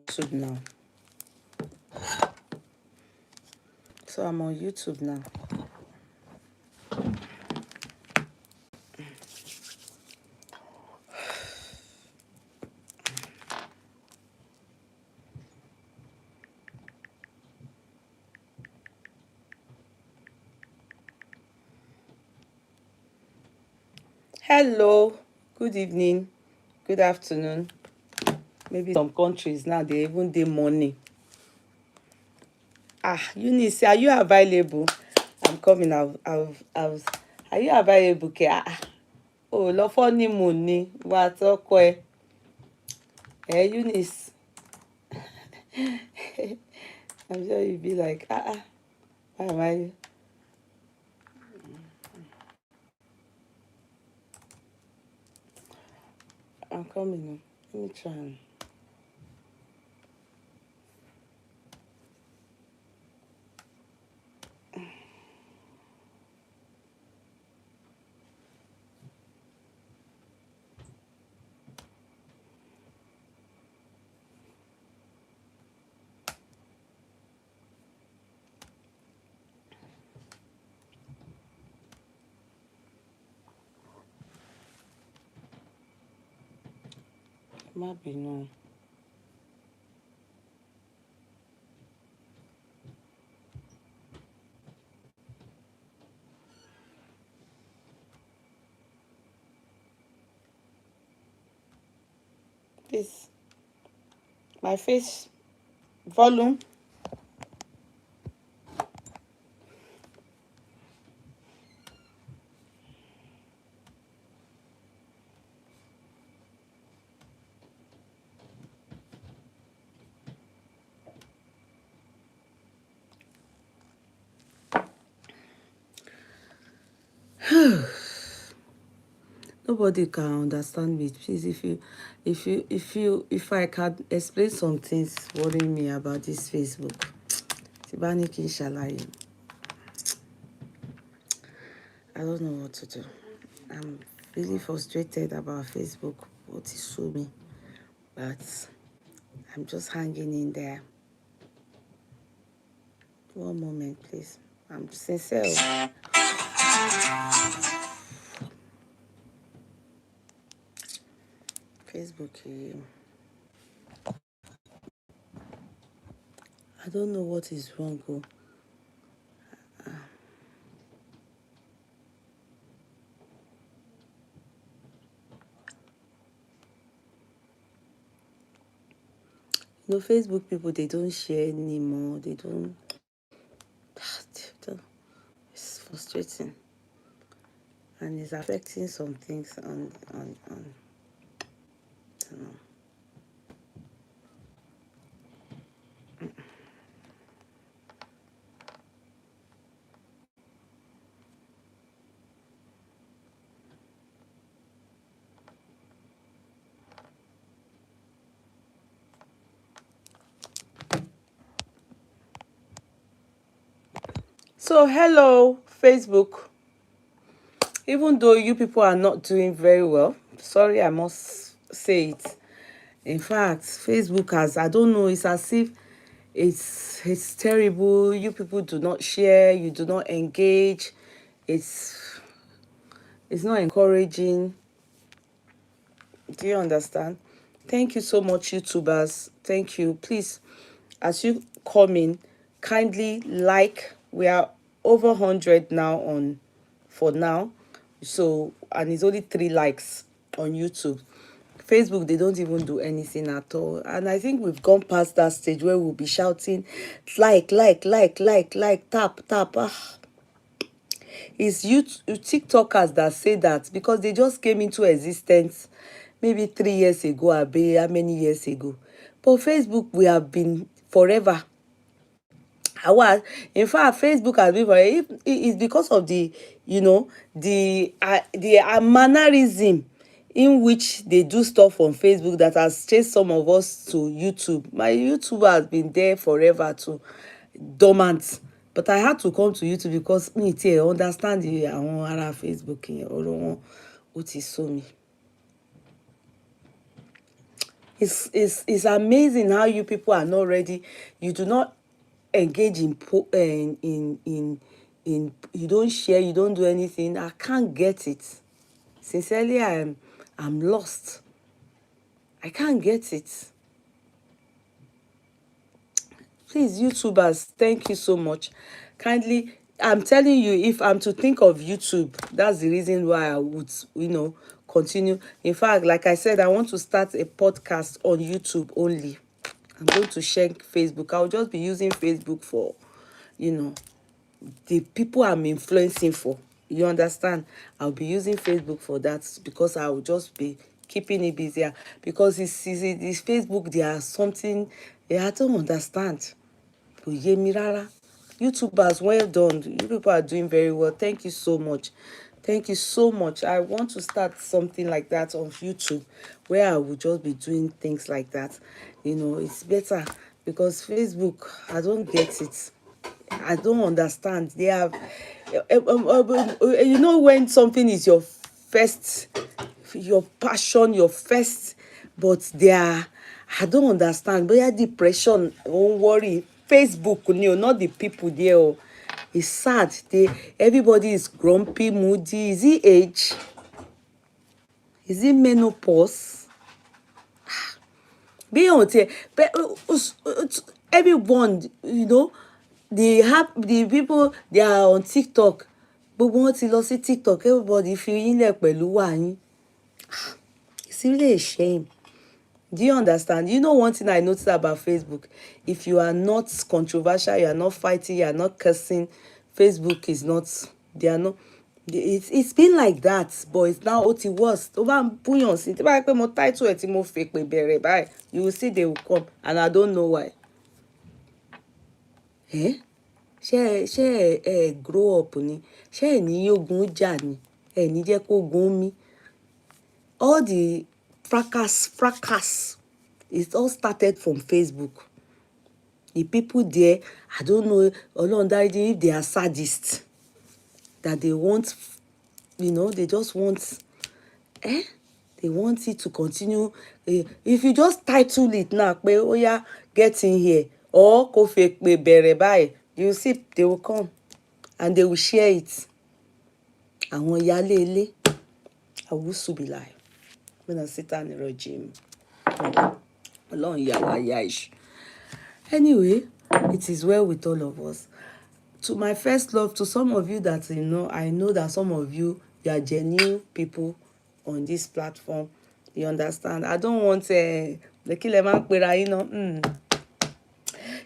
YouTube now. So I'm on YouTube now. Hello, good evening, good afternoon. Maybe some countries now they even day morning. Eunice, are you available? I'm coming. Are you available? Oh, lọ fọ́ ní mo ní wà tọ́kọ ẹ. Eunice. I'm sure you'll be like, why am I? I'm coming. Let me try and. Má bínú. Please, my face volume. Nobody can understand me. Please, if I can explain some things worrying me about this Facebook. Tibani Shalayi. I don't know what to do. I'm really frustrated about Facebook. What is so me? But I'm just hanging in there. One moment, please. I'm sincere. Facebook. I don't know what is wrong. Facebook people, they don't share anymore. They don't. It's frustrating. And it's affecting some things on I don't know. So hello, Facebook. Even though you people are not doing very well, sorry, I must say it. In fact, Facebook has, I don't know, it's as if it's terrible. You people do not share, you do not engage. It's not encouraging. Do you understand? Thank you so much, YouTubers. Thank you. Please, as you come in, kindly like. We are over 100 now on for now. So, and it's only 3 likes on YouTube. Facebook, they don't even do anything at all. And I think we've gone past that stage where we'll be shouting, like, tap. It's TikTokers that say that because they just came into existence maybe 3 years ago, how many years ago. But Facebook, we have been forever. In fact, Facebook has been forever. It's because of the, the mannerism in which they do stuff on Facebook that has chased some of us to YouTube. My YouTube has been there forever too, dormant. But I had to come to YouTube because me understand the àwọn Facebook yẹn ọ̀rọ̀ wọn ó ti sú mi. It's amazing how you people are not ready. You do not engage in you don't share, you don't do anything. I can't get it. Sincerely, I'm lost. I can't get it. Please, YouTubers, thank you so much. Kindly, I'm telling you, if I'm to think of YouTube, that's the reason why I would, continue. In fact, like I said, I want to start a podcast on YouTube only. I'm going to share Facebook. I'll just be using Facebook for, you know, the people I'm influencing for. You understand? I'll be using Facebook for that because I will just be keeping it busier. Because it's Facebook, there are something I don't understand. Kò yé mi rárá. YouTubers, well done. You people are doing very well. Thank you so much. Thank you so much. I want to start something like that on YouTube where I will just be doing things like that. It's better because Facebook, I don't get it. I don't understand. They have, when something is your first, your passion, your first, but they are, I don't understand. But yeah, depression, don't worry. Facebook, not the people there. Oh. It's sad. Everybody is grumpy, moody. Is it age? Is it menopause? Everyone, the people they are on TikTok. Gbogbo wọn ti lọ sí TikTok. Everybody fi yín lẹ̀ pẹ̀lú wà yín. It's really a shame. Do you understand? You know one thing I noticed about Facebook? If you are not controversial, you are not fighting, you are not cursing, Facebook is not, they are not, it's been like that, but it's now what it was. Tó bá ń búyàn sí, tí bá yẹ pé mo title ẹ̀ tí mo fẹ́ pé bẹ̀rẹ̀ báyìí, you will see they will come, and I don't know why. Ṣé ẹ grow up ni? Ṣé ẹ ní yógun jà ni? Ẹ ní jẹ́ kó gun mí? All the fracas, it all started from Facebook. The people there, I don't know, if they are sadists, that they want, they just want, they want it to continue. If you just title it now, oh yeah, get in here, or kó fẹ́ pé bẹ̀rẹ̀ báyìí, you see, they will come and they will share it. Àwọn ìyálé ilé, àwùsù bí láì. When I sit down in a regime. Anyway, it is well with all of us. To my first love, to some of you that I know that some of you are genuine people on this platform. You understand? I don't want the kílẹ̀ máa ń pera yín náà.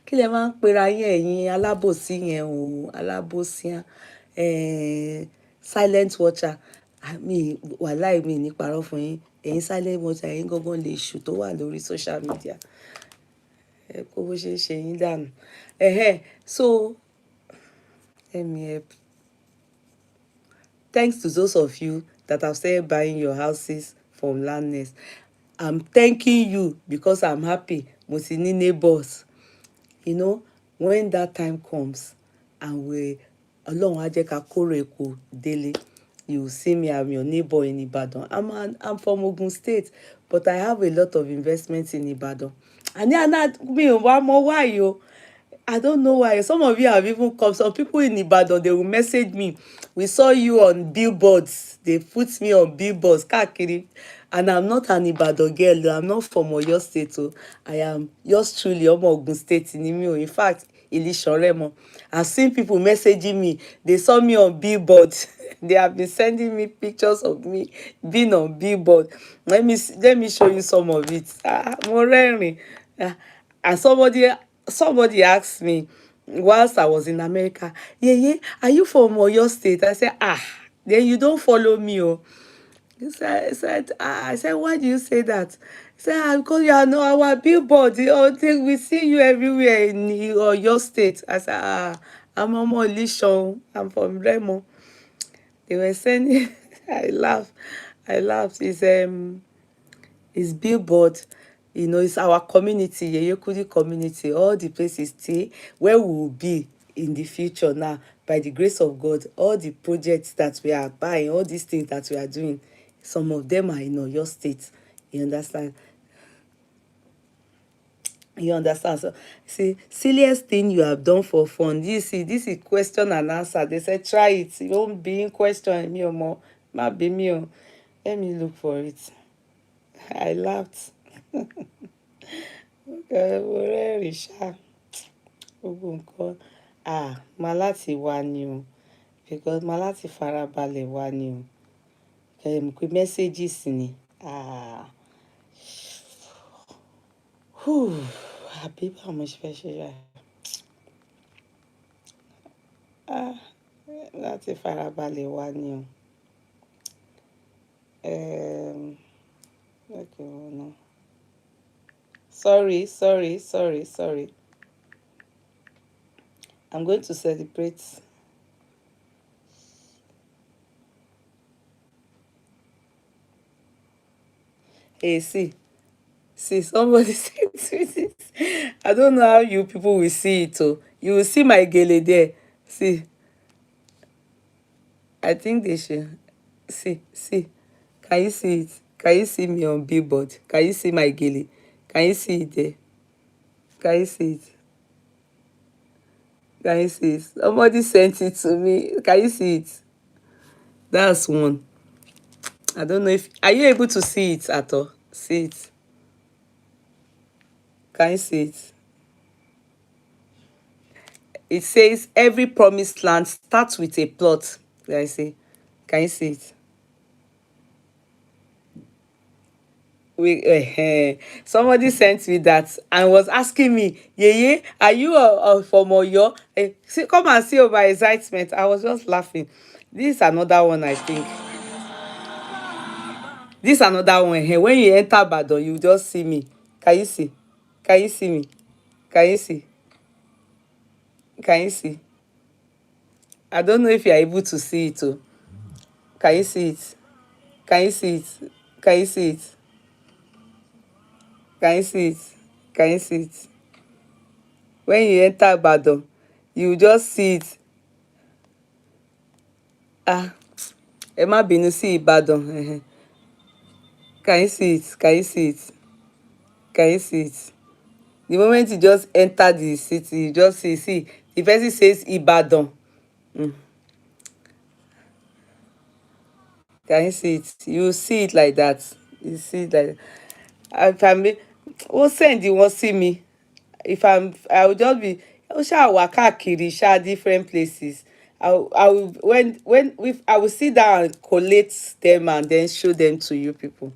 Kílẹ̀ máa ń pera yín ẹ̀yin alábòsí yẹn o, alábòsí silent watcher. Wàláì mi ní parọ́ fún yín. Ẹ̀yin silent watcher, ẹ̀yin gangan lè ṣù tó wà lórí social media. Kó bó ṣe ṣe yín dànù. So let me help. Thanks to those of you that have started buying your houses from Landness. I'm thanking you because I'm happy. Mo ti ní neighbors. When that time comes and Ọlọ́run á jẹ́ ká kórè oko délé, you will see me, I'm your neighbor in Ibadan. I'm from Ogun State, but I have a lot of investments in Ibadan. And me one more why yo. I don't know why. Some of you have even come. Some people in Ibadan, they will message me. We saw you on billboards. They put me on billboards. Káàkiri. And I'm not an Ibadan girl. I'm not from Oyo State. So I am yours truly, Omo Ogun State. In fact, Ilishoremo. I've seen people messaging me. They saw me on billboards. They have been sending me pictures of me being on billboard. Let me show you some of it. Mo rẹ́rìn. And somebody asked me whilst I was in America, Yeye, are you from Oyo State? I said, then you don't follow me. Oh. I said, why do you say that? He said, because you are not our billboard. We see you everywhere in Oyo State. I said, I'm Omo Lishon. I'm from Remo. They were saying, I laughed. It's billboard. It's our community, Yeye Kudi community, all the places stay where we will be in the future now, by the grace of God. All the projects that we are buying, all these things that we are doing, some of them are in Oyo State. You understand? You understand? So, see, silliest thing you have done for fun. You see, this is question and answer. They said, try it. You won't be in question me or more. Might be me. Oh. Let me look for it. I laughed. Ọ̀rẹ́ rẹ̀ ṣá gbogbo nǹkan máa láti wá ni o because máa láti farabalẹ̀ wá ni o pé messages ni àbí báwo mo ṣe fẹ́ ṣe rà láti farabalẹ̀ wá ni o. Okay, oh no. Sorry. I'm going to celebrate. Hey, see, somebody said this. I don't know how you people will see it. Oh, you will see my gele there. See, I think they should. See. Can you see it? Can you see me on billboard? Can you see my gele? Can you see it there? Can you see it? Can you see it? Somebody sent it to me. Can you see it? That's one. I don't know if are you able to see it at all? See it. Can you see it? It says every promised land starts with a plot. Can I say? Can you see it? Somebody sent me that and was asking me, Yeye, are you from Oyo? See, come and see over excitement. I was just laughing. This is another one, I think. This another one. When you enter Badon, you just see me. Can you see? Can you see me? Can you see? Can you see? I don't know if you are able to see it. Oh. Can you see it? Can you see it? Can you see it? Can you see it? Can you see it? When you enter Badon, you just see it. Ẹ má bínú sí Ìbàdàn. Can you see it? Can you see it? Can you see it? The moment you just enter the city, you just see the person says Ìbàdàn. Can you see it? You see it like that. You see it like that. If I'm who send you won't see me. If I will just be ó ṣáà wá káàkiri ṣáà different places. I will when if I will sit down and collate them and then show them to you people.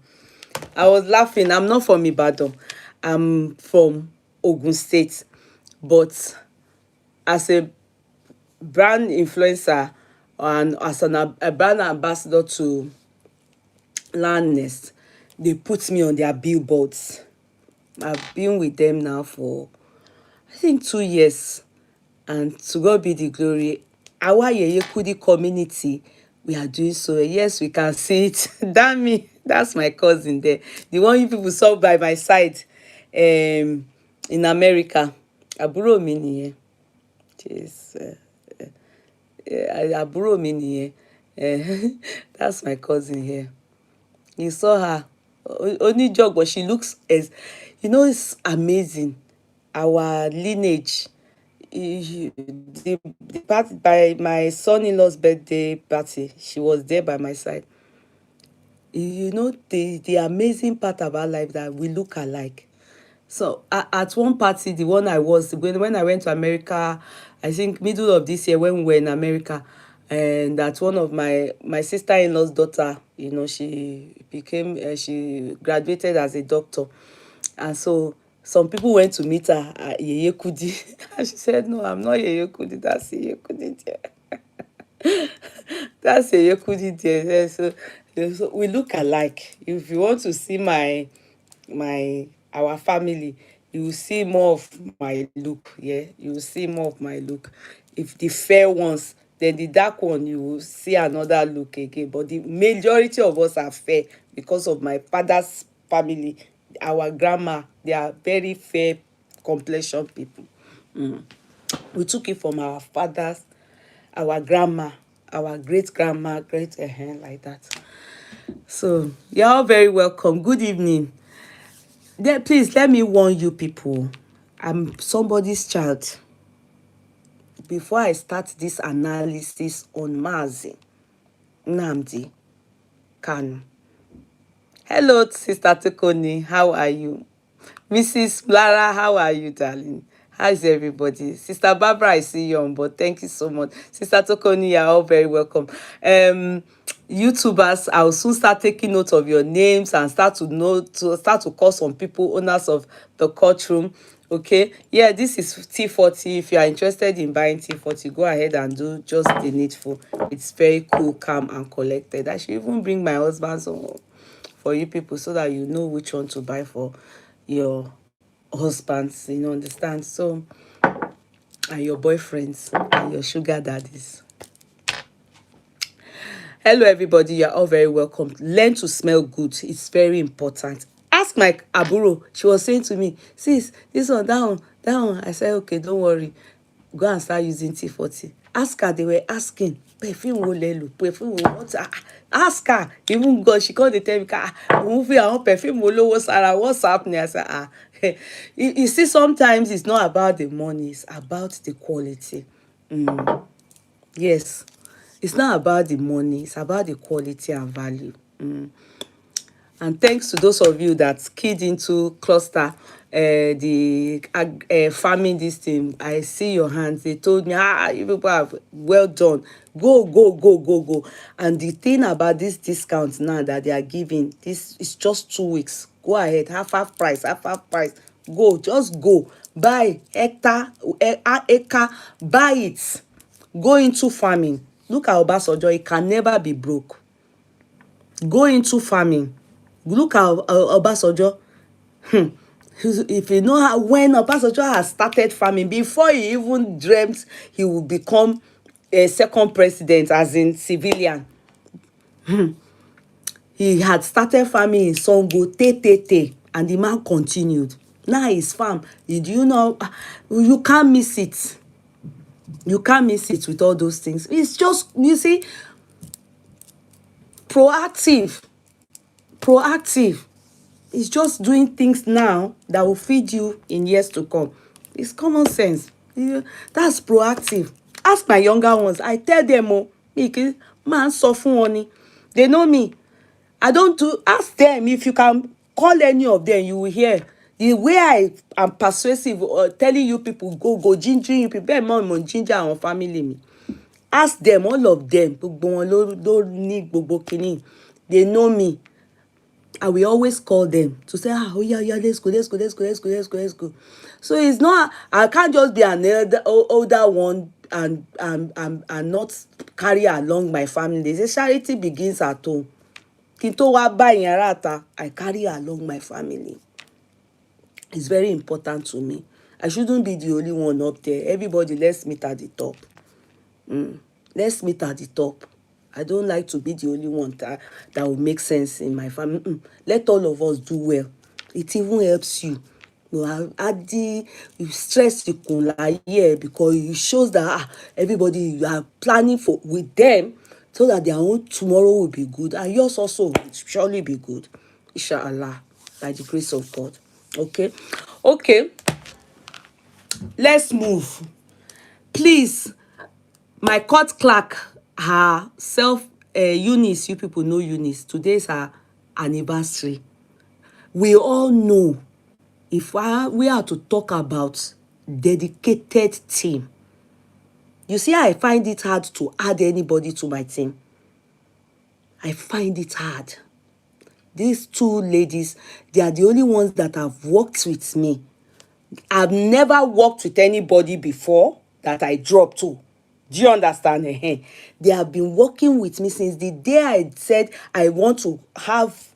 I was laughing. I'm not from Ibadan. I'm from Ogun State. But as a brand influencer and as a brand ambassador to Landnest, they put me on their billboards. I've been with them now for, I think, 2 years. And to God be the glory. Our Yeye Kudi community, we are doing so. Yes, we can see it. Damn me. That's my cousin there. The one you people saw by my side in America. Àbúrò mi nìyẹn. Àbúrò mi nìyẹn. That's my cousin here. You saw her. Only jog, but she looks as, it's amazing. Our lineage. The party by my son-in-law's birthday party, she was there by my side. The amazing part about life that we look alike. So at one party, the one I was when I went to America, I think middle of this year when we were in America, and that one of my sister-in-law's daughter, she graduated as a doctor, and so some people went to meet her at Yeye Kudi, and she said, "No, I'm not Yeye Kudi. That's Yeye Kudi there. That's Yeye Kudi there." So we look alike. If you want to see our family, you will see more of my look. Yeah, you will see more of my look. If the fair ones, then the dark one, you will see another look again. But the majority of us are fair because of my father's family. Our grandma, they are very fair complexion people. We took it from our fathers, our grandma, our great grandma, like that. So you're all very welcome. Good evening. Please let me warn you people. I'm somebody's child. Before I start this analysis on Maziiii, Nnamdi, Kanu. Hello, Sister Tokoni. How are you? Mrs. Lara, how are you, darling? How is everybody? Sister Barbara, I see you on board. Thank you so much. Sister Tokoni, you're all very welcome. YouTubers, I'll soon start taking note of your names and start to call some people owners of the courtroom. Okay, yeah, this is T40. If you are interested in buying T40, go ahead and do just the needful. It's very cool, calm, and collected. I should even bring my husband's own for you people so that you know which one to buy for your husbands, understand? So, and your boyfriends and your sugar daddies. Hello, everybody. You're all very welcome. Learn to smell good. It's very important. Ask my aburo. She was saying to me, sis, this one, that one, that one. I said, okay, don't worry. Go and start using T40. Ask her. They were asking, perfume wo lelo, perfume wo what? Ask her. Even God, she called the tell me, movie, I want perfume wo lowo Sarah. What's happening? I said, you see, sometimes it's not about the money. It's about the quality. Yes. It's not about the money, it's about the quality and value. And thanks to those of you that keyed into cluster the farming this thing. I see your hands. They told me, you people have well done. Go, go, go, go, go. And the thing about this discount now that they are giving, this is just 2 weeks. Go ahead, half price, half price. Go, just go. Buy acre, buy it. Go into farming. Look at Obasanjo, he can never be broke. Go into farming. Look at Obasanjo. If you know how, when Obasanjo has started farming, before he even dreamt he would become a second president, as in civilian, he had started farming in Songo, and the man continued. Now his farm, do you know, you can't miss it. You can't miss it with all those things. It's just, you see, proactive. It's just doing things now that will feed you in years to come. It's common sense. That's proactive. Ask my younger ones. I tell them, man, so funny. They know me. I don't do. Ask them. If you can call any of them, you will hear the way I am persuasive, telling you people, go ginger you people. Bear more ginger and family me. Ask them, all of them. They know me. I will always call them to say, oh yeah, let's go. So it's not, I can't just be an older one and not carry along my family. They say charity begins at home. I carry along my family. It's very important to me. I shouldn't be the only one up there. Everybody, let's meet at the top. Let's meet at the top. I don't like to be the only one that will make sense in my family. Let all of us do well. It even helps you. You stress the here because it shows that everybody, you are planning for with them so that their own tomorrow will be good and yours also will surely be good. Inshallah, by the grace of God. Okay. Let's move. Please, my court clerk, herself, Eunice, you people know Eunice. Today's her anniversary. We all know, if we are to talk about dedicated team, you see, I find it hard to add anybody to my team. I find it hard. These two ladies, they are the only ones that have worked with me. I've never worked with anybody before that I dropped to. Do you understand? They have been working with me since the day I said I want to have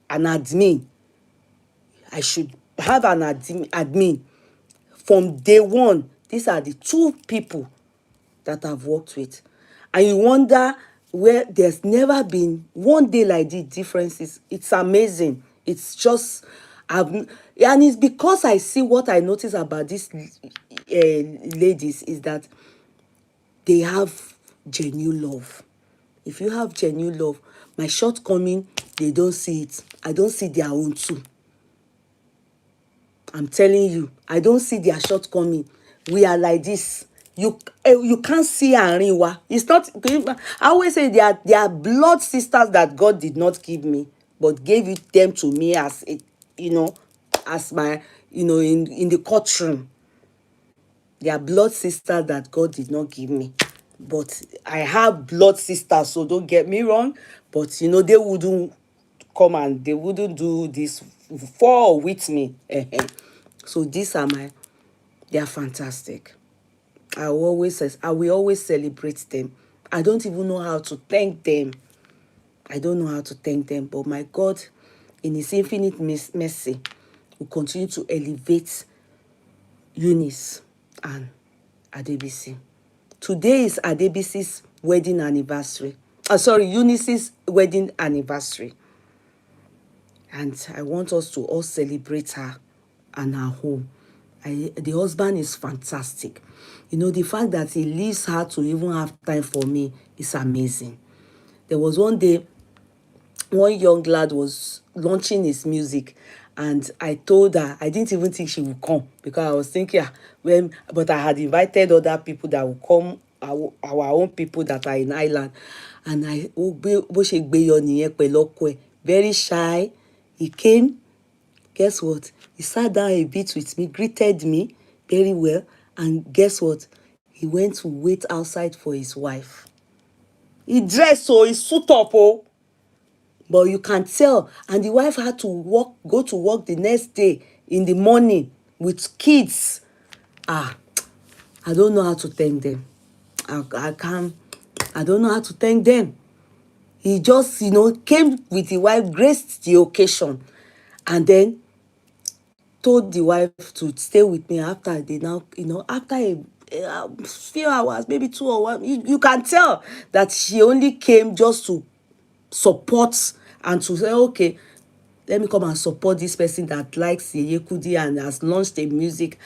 an admin. I should have an admin. From day one, these are the two people that I've worked with. And you wonder where there's never been one day like the differences. It's amazing. It's just, and it's because I see what I notice about these ladies is that they have genuine love. If you have genuine love, my shortcoming, they don't see it. I don't see their own too. I'm telling you, I don't see their shortcoming. We are like this. You can't see àárín wa. It's not. I always say they are blood sisters that God did not give me, but gave it them to me as a, as my, in the courtroom. They are blood sisters that God did not give me. But I have blood sisters, so don't get me wrong. But they wouldn't come and they wouldn't do this for or with me. So these are they are fantastic. I will always celebrate them. I don't even know how to thank them. I don't know how to thank them, but my God, in His infinite mercy, will continue to elevate Eunice and Adebisi. Today is Adebisi's wedding anniversary. Sorry, Eunice's wedding anniversary. And I want us to all celebrate her and her home. The husband is fantastic. The fact that he leaves her to even have time for me is amazing. There was one day, one young lad was launching his music, and I told her I didn't even think she would come, because I was thinking but I had invited other people that would come, our own people that are in Ireland, and very shy. He came. Guess what? He sat down a bit with me, greeted me very well, and guess what? He went to wait outside for his wife. He dressed, so he suit up, oh. But you can tell, and the wife had to go to work the next day in the morning with kids. I don't know how to thank them. I don't know how to thank them. He just, came with the wife, graced the occasion, and then told the wife to stay with me after they now, after a few hours, maybe 2 or 1. You can tell that she only came just to support and to say, okay, let me come and support this person that likes Yeye Kudi and has launched a music.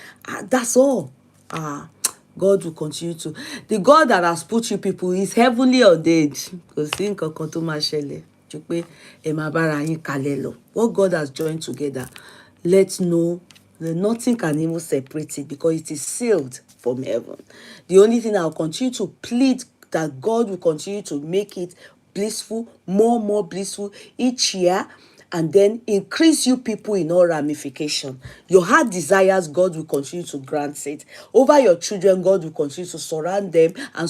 That's all. God will continue to. The God that has put you people is heavenly ordained. Kò sí nǹkan kan tó máa ṣẹlẹ̀ ju pé ẹ máa bára yín kalẹ̀ lọ. What God has joined together, let's know that nothing can even separate it, because it is sealed from heaven. The only thing I'll continue to plead, that God will continue to make it blissful, more blissful each year, and then increase you people in all ramification. Your heart desires, God will continue to grant it. Over your children, God will continue to surround them, and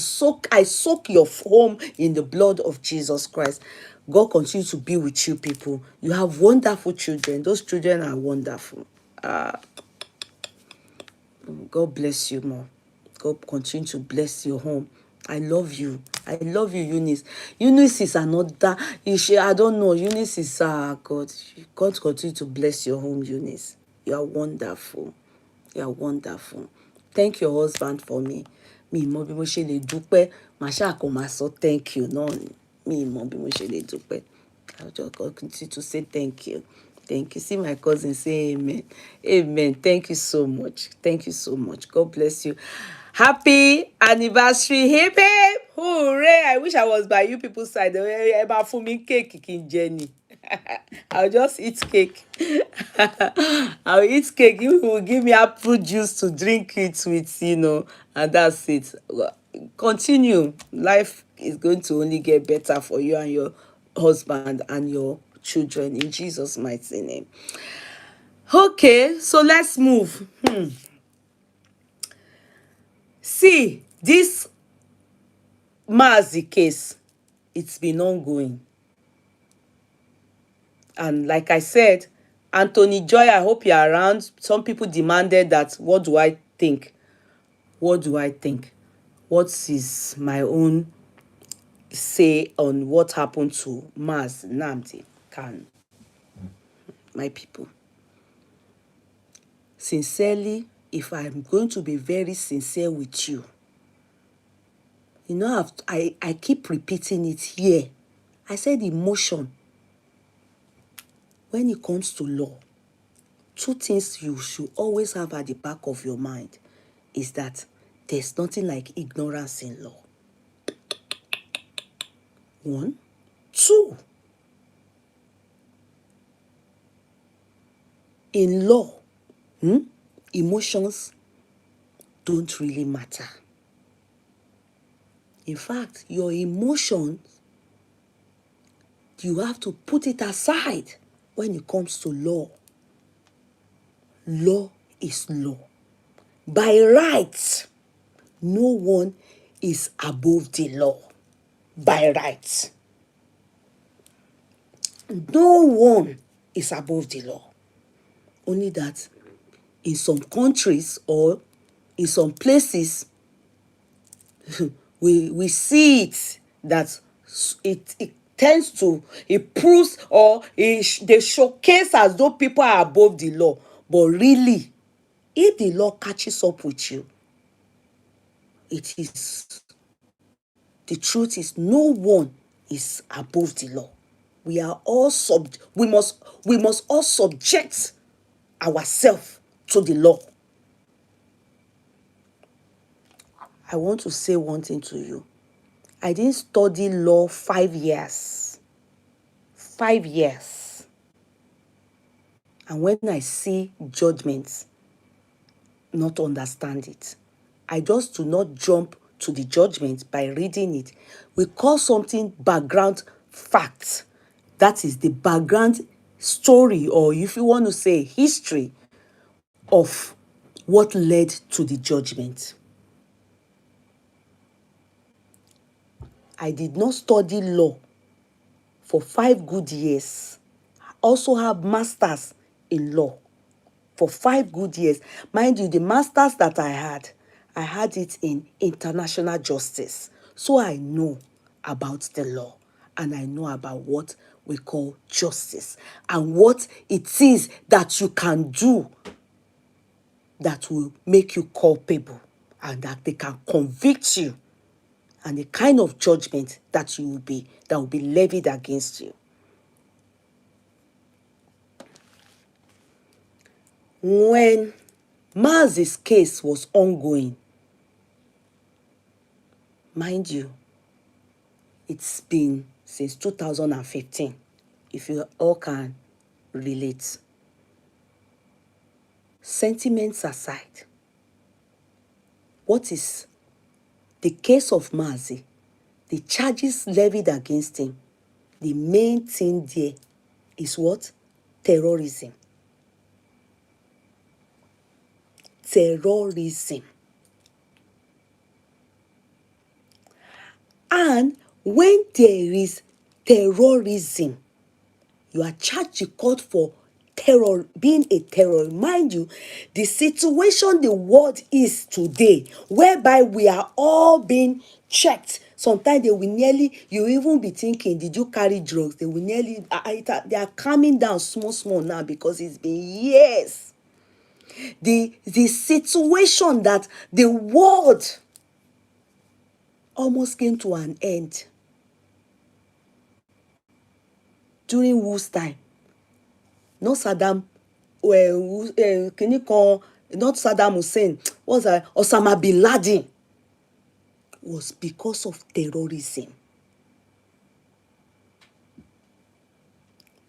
I soak your home in the blood of Jesus Christ. God continue to be with you people. You have wonderful children. Those children are wonderful. God bless you more. God continue to bless your home. I love you. I love you, Eunice. Eunice is another. I don't know. Eunice is God. God continue to bless your home, Eunice. You are wonderful. You are wonderful. Thank your husband for me. Mi mọ bí mo ṣe lè dúpẹ́. Màá ṣáà kàn máa sọ thank you náà ni. Mi mọ bí mo ṣe lè dúpẹ́. I'll just continue to say thank you. Thank you. See my cousin say amen. Amen. Thank you so much. Thank you so much. God bless you. Happy anniversary. Hip hip. Hooray. I wish I was by you people's side. Eba fún mi cake kin Jenny. I'll just eat cake. I'll eat cake. You will give me apple juice to drink it with, and that's it. Continue. Life is going to only get better for you and your husband and your children, in Jesus' mighty name. Okay, so let's move. See, this Maziiii case, it's been ongoing. And like I said, Anthony Joy, I hope you're around. Some people demanded that, what do I think? What do I think? What is my own say on what happened to Nnamdi Kanu? My people. Sincerely, if I'm going to be very sincere with you, I keep repeating it here. I said emotion. When it comes to law, 2 things you should always have at the back of your mind is that there's nothing like ignorance in law. 1. 2. In law, emotions don't really matter. In fact, your emotions, you have to put it aside when it comes to law. Law is law. By right, no one is above the law. By right. No one is above the law. Only that in some countries or in some places, we see it that it tends to, it proves, or they showcase as though people are above the law. But really, if the law catches up with you, it is, the truth is, no one is above the law. We are all we must all subject ourselves to the law. I want to say one thing to you. I didn't study law 5 years. 5 years. And when I see judgments, not understand it, I just do not jump to the judgment by reading it. We call something background facts. That is the background story, or if you want to say history, of what led to the judgment. I did not study law for 5 good years. I also have masters in law for 5 good years. Mind you, the masters that I had it in international justice. So I know about the law, and I know about what we call justice and what it is that you can do that will make you culpable and that they can convict you, and the kind of judgment that will be levied against you. When Maziii's case was ongoing, mind you, it's been since 2015, if you all can relate. Sentiments aside, what is the case of Maziiii? The charges levied against him, the main thing there is what? Terrorism. Terrorism. And when there is terrorism, you are charged in court for terror, being a terror. Mind you, the situation the world is today, whereby we are all being checked. Sometimes they will nearly, you even be thinking, did you carry drugs? They will nearly, they are calming down small now because it's been years. The situation that the world almost came to an end during whose time? Not Saddam, not Saddam Hussein, what's that? Osama bin Laden, was because of terrorism.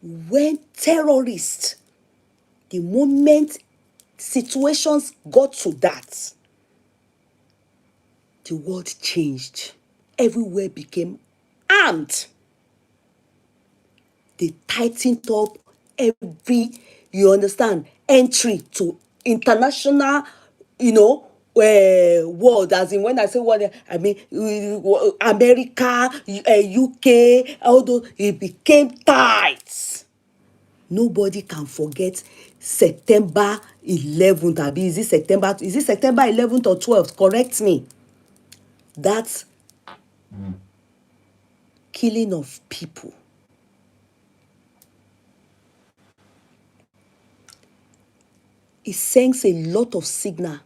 When terrorists, the moment situations got to that, the world changed. Everywhere became armed. They tightened up every, you understand, entry to international, world. As in, when I say world, I mean America, UK, although it became tight. Nobody can forget September 11th. Is it September 11th or 12th? Correct me. That's killing of people. It sends a lot of signal,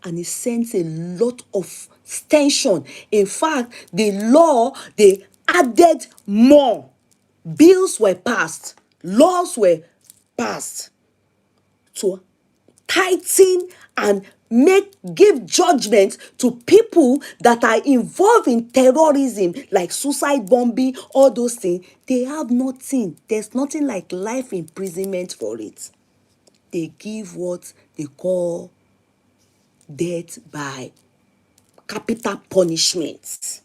and it sends a lot of tension. In fact, the law, they added more. Bills were passed, laws were passed to tighten and give judgment to people that are involved in terrorism, like suicide bombing, all those things. They have nothing. There's nothing like life imprisonment for it. They give what? they call death by capital punishment.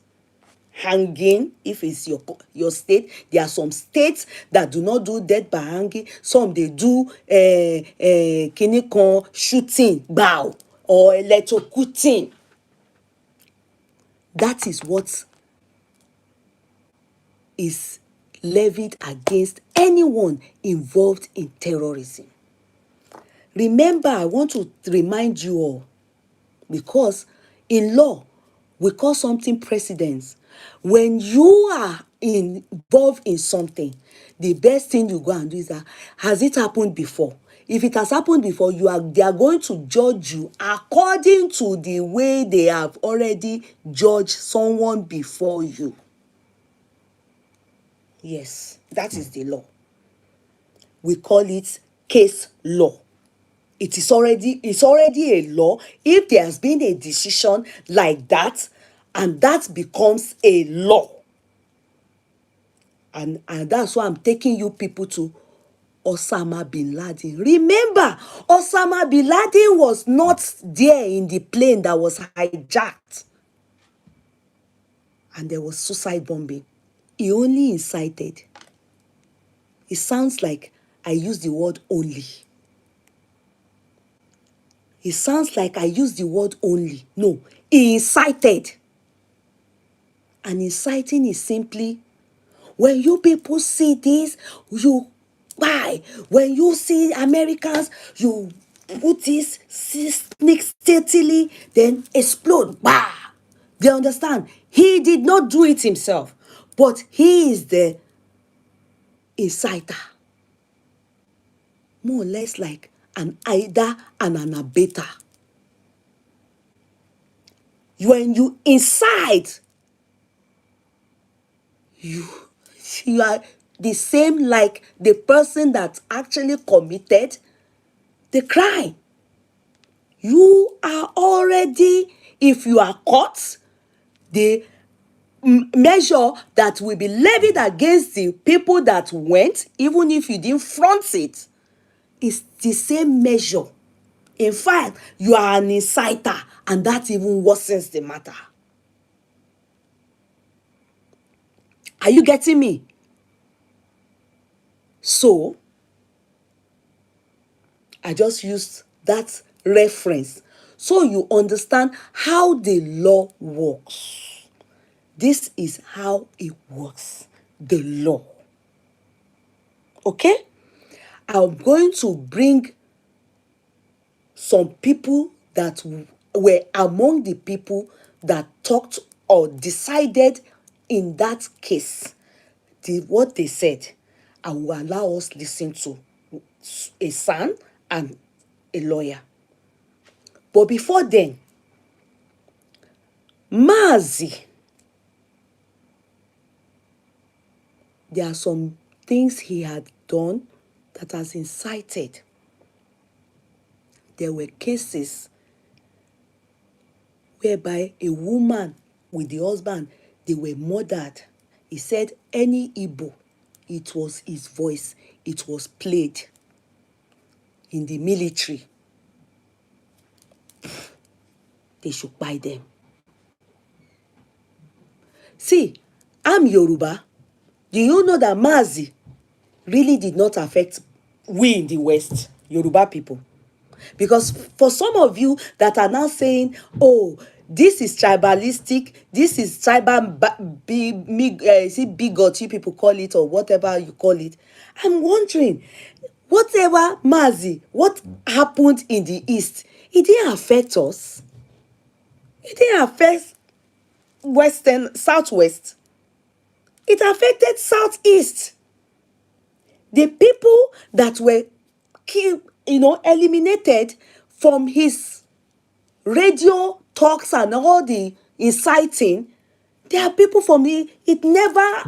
Hanging, if it's your state. There are some states that do not do death by hanging. Some they do kini shooting, bow, or electrocuting. That is what is levied against anyone involved in terrorism. Remember, I want to remind you all, because in law, we call something precedence. When you are involved in something, the best thing you go and do is that, has it happened before? If it has happened before, they are going to judge you according to the way they have already judged someone before you. Yes, that is the law. We call it case law. It's already a law. If there has been a decision like that, and that becomes a law, and that's why I'm taking you people to Osama bin Laden. Remember, Osama bin Laden was not there in the plane that was hijacked, and there was suicide bombing. He only incited. It sounds like I use the word only. It sounds like I use the word only. No, he incited. And inciting is simply, when you people see this, you buy. When you see Americans, you put this, sneak stealthily, then explode. Bah! They understand? He did not do it himself, but he is the inciter. More or less like an aider and an abater. When you incite, you are the same like the person that actually committed the crime. You are already, if you are caught, the measure that will be levied against the people that went, even if you didn't front it, is the same measure. In fact, you are an inciter, and that even worsens the matter. Are you getting me? So, I just used that reference so you understand how the law works. This is how it works, the law. Okay? I'm going to bring some people that were among the people that talked or decided in that case. What they said, I will allow us listen to a son and a lawyer. But before then, Maziiii, there are some things he had done that has incited. There were cases whereby a woman with the husband, they were murdered. He said any Igbo, it was his voice, it was played in the military. They should buy them. See, I'm Yoruba. Do you know that Maziiii really did not affect we in the West, Yoruba people? Because for some of you that are now saying, oh, this is tribalistic, this is tribal, is it bigot, you people call it, or whatever you call it, I'm wondering, whatever Maziiii, what happened in the East, it didn't affect us. It didn't affect Southwest. It affected Southeast. The people that were killed, eliminated from his radio talks and all the inciting, there are people from it never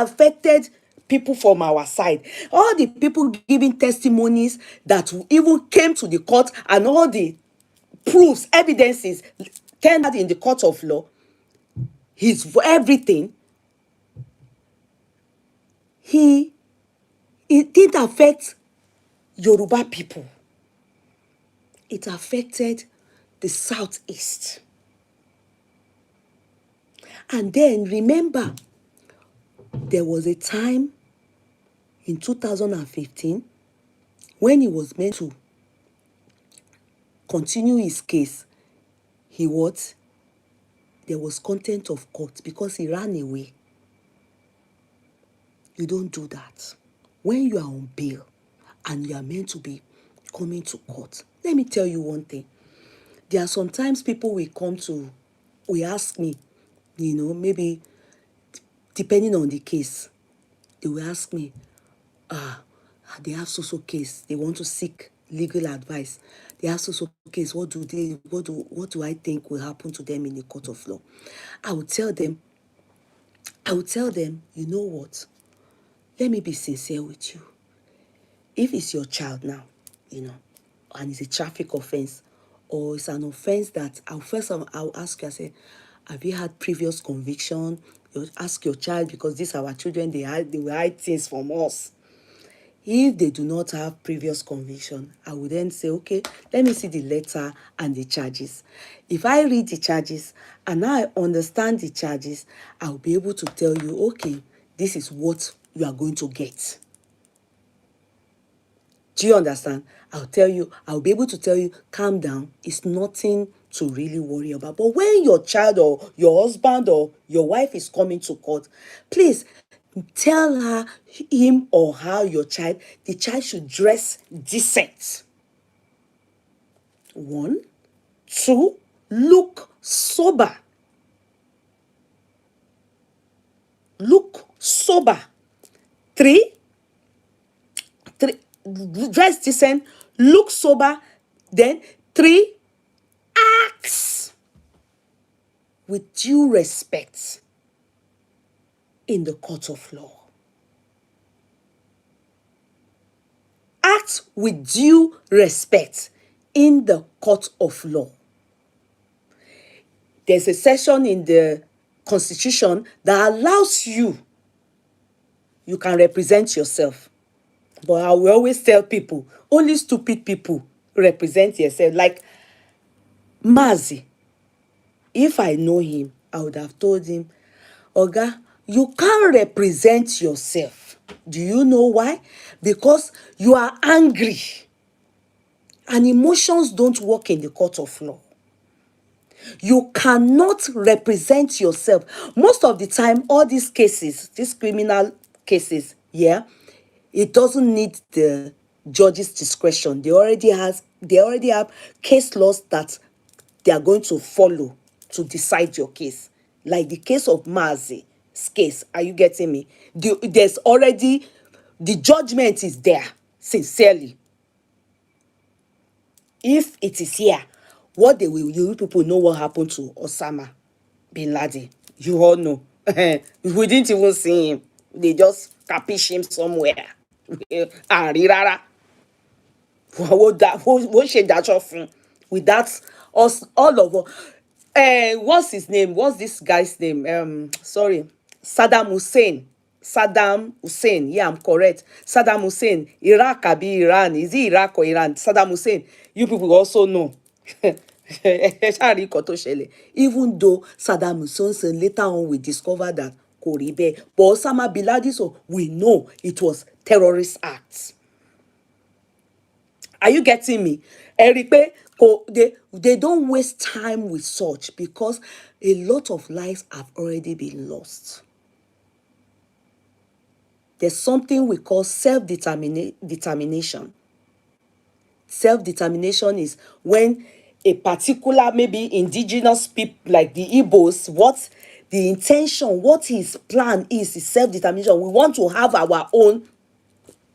affected people from our side. All the people giving testimonies that even came to the court, and all the proofs, evidences tendered in the court of law, his everything, it didn't affect Yoruba people. it affected the Southeast. And then remember, there was a time in 2015 when he was meant to continue his case. There was contempt of court because he ran away. You don't do that. When you are on bail and you are meant to be coming to court, let me tell you one thing. There are sometimes people will ask me, maybe depending on the case, they will ask me, they have so case, they want to seek legal advice. They have so case, what do I think will happen to them in the court of law? I will tell them, you know what? Let me be sincere with you. If it's your child now, and it's a traffic offense, or it's an offense that I'll ask you, I say, have you had previous conviction? You ask your child, because these are our children, they will hide things from us. If they do not have previous conviction, I will then say, okay, let me see the letter and the charges. If I read the charges and I understand the charges, I'll be able to tell you, okay, this is what you are going to get. Do you understand? I'll be able to tell you, calm down, it's nothing to really worry about. But when your child or your husband or your wife is coming to court, please tell him or her, the child should dress decent. 1, 2, look sober. Look sober. 3, dress decent, look sober. Then 3, acts with due respect in the court of law. Act with due respect in the court of law. There's a section in the Constitution that allows you can represent yourself. But I will always tell people, only stupid people represent yourself. Like Maziiii, if I know him, I would have told him, Oga, you can't represent yourself. Do you know why? Because you are angry. And emotions don't work in the court of law. You cannot represent yourself. Most of the time, all these cases, these criminal cases, it doesn't need the judge's discretion. They already have case laws that they are going to follow to decide your case. Like the case of Maziii's case. Are you getting me? There's already, the judgment is there, sincerely. If it is here, you people know what happened to Osama bin Laden. You all know. We didn't even see him. They just capish him somewhere. Rárá. What ṣe dájọ́ fún? With that, us all of us. What's his name? What's this guy's name? Sorry, Saddam Hussein. Saddam Hussein. Yeah, I'm correct. Saddam Hussein. Iraq abi Iran. Is it Iraq or Iran? Saddam Hussein. You people also know. Even though Saddam Hussein later on we discovered that kò rí bẹ́ẹ̀, but Osama bin Laden, so we know it was terrorist acts. Are you getting me? They don't waste time with such, because a lot of lives have already been lost. There's something we call self-determination. Self-determination is when a particular, maybe indigenous people like the Igbos, what the intention, what his plan is self-determination. We want to have our own.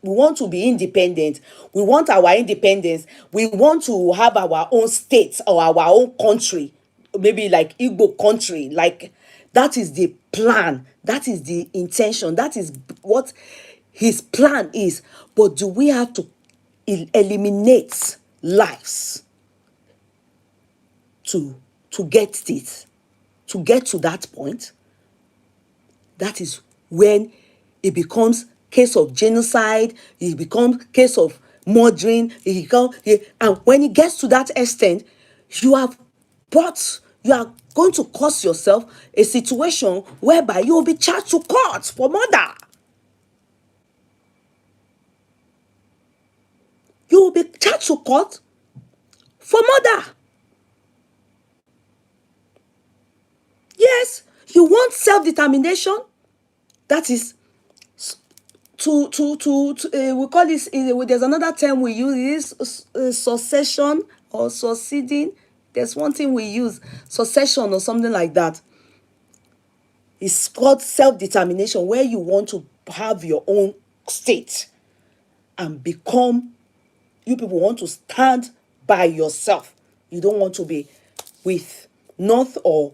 We want to be independent. We want our independence. We want to have our own state or our own country, maybe like Igbo country. Like, that is the plan. That is the intention. That is what his plan is. But do we have to eliminate lives to get this, to get to that point? That is when it becomes case of genocide. It becomes case of murdering, and when it gets to that extent, you are going to cause yourself a situation whereby you will be charged to court for murder. You will be charged to court for murder. Yes, you want self-determination. That is we call this, there's another term we use, is succession or succeeding. There's one thing we use, succession or something like that. It's called self-determination, where you want to have your own state and become, you people want to stand by yourself. You don't want to be with north or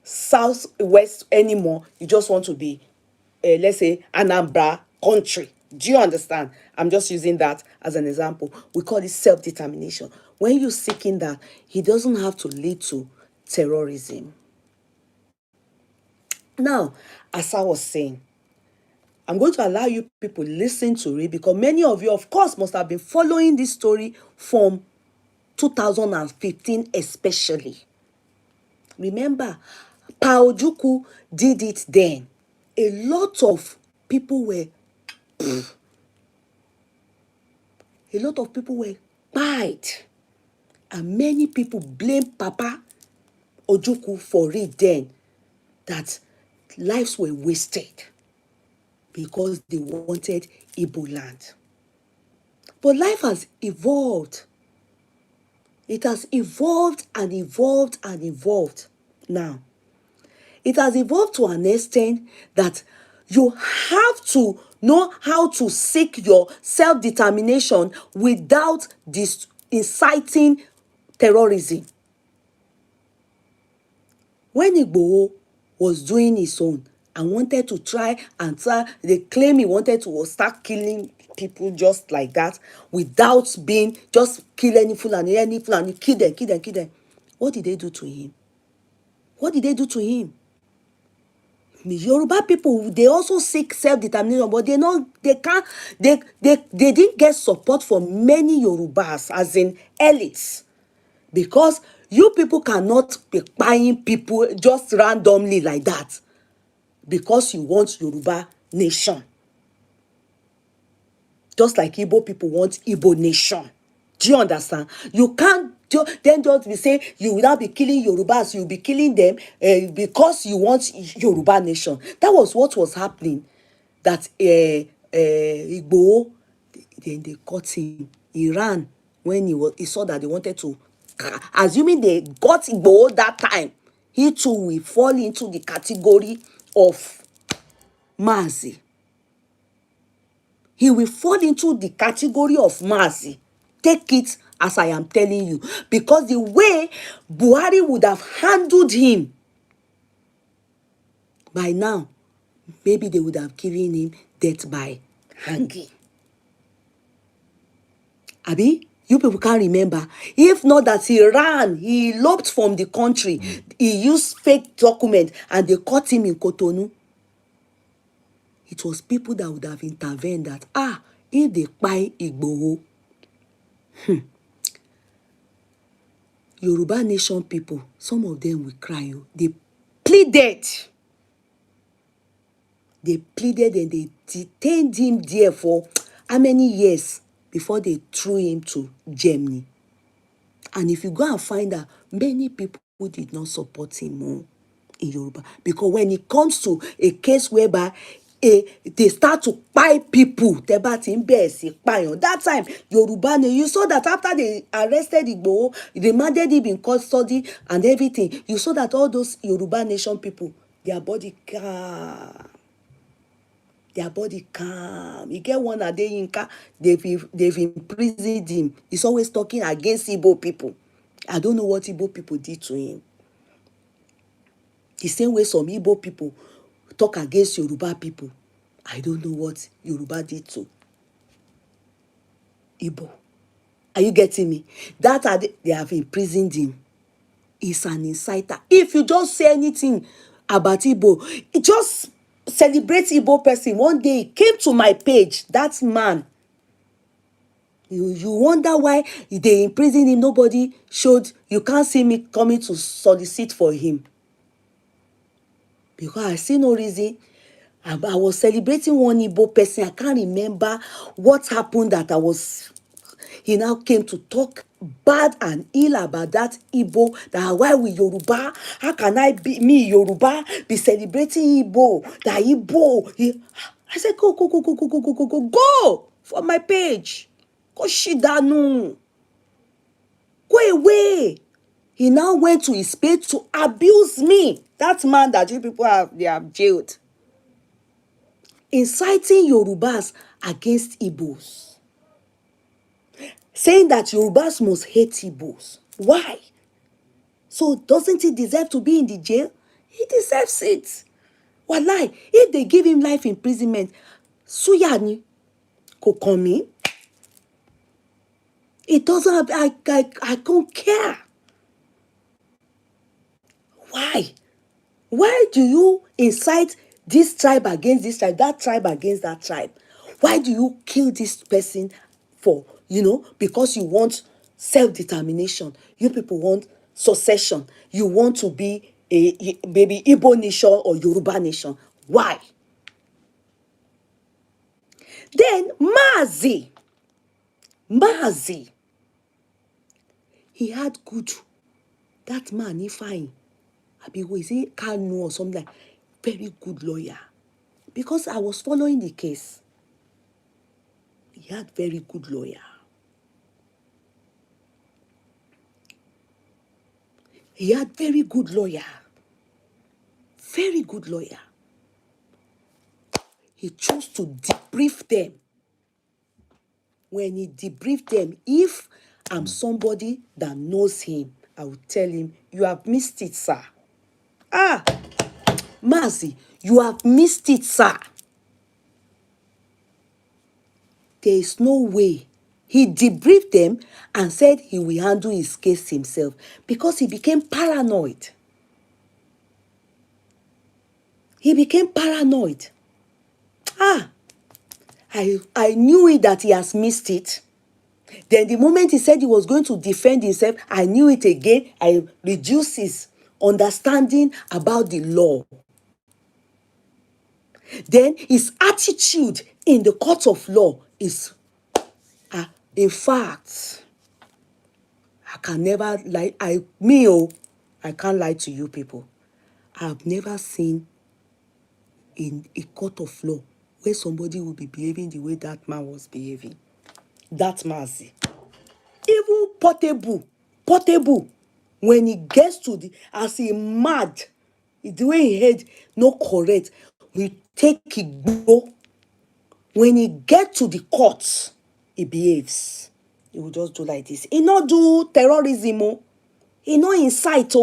south, west anymore. You just want to be, let's say, Anambra country. Do you understand? I'm just using that as an example. We call it self-determination. When you're seeking that, it doesn't have to lead to terrorism. Now, as I was saying, I'm going to allow you people listen to it, because many of you, of course, must have been following this story from 2015 especially. Remember, Paojuku did it then. A lot of people were bite, and many people blame Papa Ojuku for it then, that lives were wasted because they wanted Igbo land. But life has evolved. It has evolved and evolved and evolved. Now, it has evolved to an extent that you have to know how to seek your self-determination without this inciting terrorism. When Igboho was doing his own and wanted to try, they claim he wanted to start killing people just like that, without being, just kill any Fulani, kill them. What did they do to him? What did they do to him? Yoruba people, they also seek self-determination, but they didn't get support from many Yorubas, as in elites, because you people cannot be buying people just randomly like that because you want Yoruba nation. Just like Igbo people want Igbo nation. Do you understand? You can't then just be saying you will not be killing Yorubas, you'll be killing them because you want Yoruba nation. That was what was happening. That Igbo, then they caught him. He ran when he saw that they wanted to, assuming they got Igbo that time, he too will fall into the category of Maziiii. He will fall into the category of Maziiii. Take it as I am telling you. Because the way Buhari would have handled him, by now, maybe they would have given him death by hanging. Abi, you people can't remember. If not that he ran, he eloped from the country. He used fake document and they caught him in Cotonou. It was people that would have intervened that, if they buy Igboho, Yoruba nation people, some of them will cry. They pleaded. They pleaded and they detained him there for how many years before they threw him to Germany. And if you go and find out, many people did not support him more in Yoruba. Because when it comes to a case whereby they start to buy people, that time, Yoruba, you saw that after they arrested Igboho, they demanded him in custody and everything. You saw that all those Yoruba nation people, their body calm. Their body calm. You get one Adeyinka, they've imprisoned him. He's always talking against Igbo people. I don't know what Igbo people did to him. The same way some Igbo people talk against Yoruba people. I don't know what Yoruba did to Igbo. Are you getting me? They have imprisoned him. He's an inciter. If you just say anything about Igbo, it just celebrate Igbo person. One day he came to my page, that man, You wonder why they imprisoned him. Nobody showed. You can't see me coming to solicit for him. Because I see no reason. I was celebrating one Igbo person. I can't remember what happened that he now came to talk bad and ill about that Igbo. That why we Yoruba? How can me Yoruba, be celebrating Igbo? That Igbo. I said, go for my page. Go shidanu. Go away. He now went to his page to abuse me. That man that you people have jailed. Inciting Yorubas against Igbos. Saying that Yorubas must hate Igbos. Why? So doesn't he deserve to be in the jail? He deserves it. Wallahi, if they give him life imprisonment, Suyani Kokomi, it doesn't have, I don't care. Why? Why do you incite this tribe against this tribe, that tribe against that tribe? Why do you kill this person for, because you want self-determination? You people want succession. You want to be a maybe Igbo nation or Yoruba nation. Why? Then Maziiii, he had good, that man, Ifeanyi, who is it, Kanu or something, like very good lawyer. Because I was following the case. He had very good lawyer. He had very good lawyer. Very good lawyer. He chose to debrief them. When he debriefed them, if I'm somebody that knows him, I will tell him, you have missed it, sir. Maziiii, you have missed it, sir. There is no way. He debriefed them and said he will handle his case himself because he became paranoid. He became paranoid. I knew it that he has missed it. Then the moment he said he was going to defend himself, I knew it again. I reduced his understanding about the law. Then his attitude in the court of law is, in fact, I can never lie. I can't lie to you people. I've never seen in a court of law where somebody will be behaving the way that man was behaving. That Maziiii. Even Portable, when he gets to as he mad, the way he head no correct, we take it go. When he get to the court, he behaves. He will just do like this. He not do terrorism. He not incite.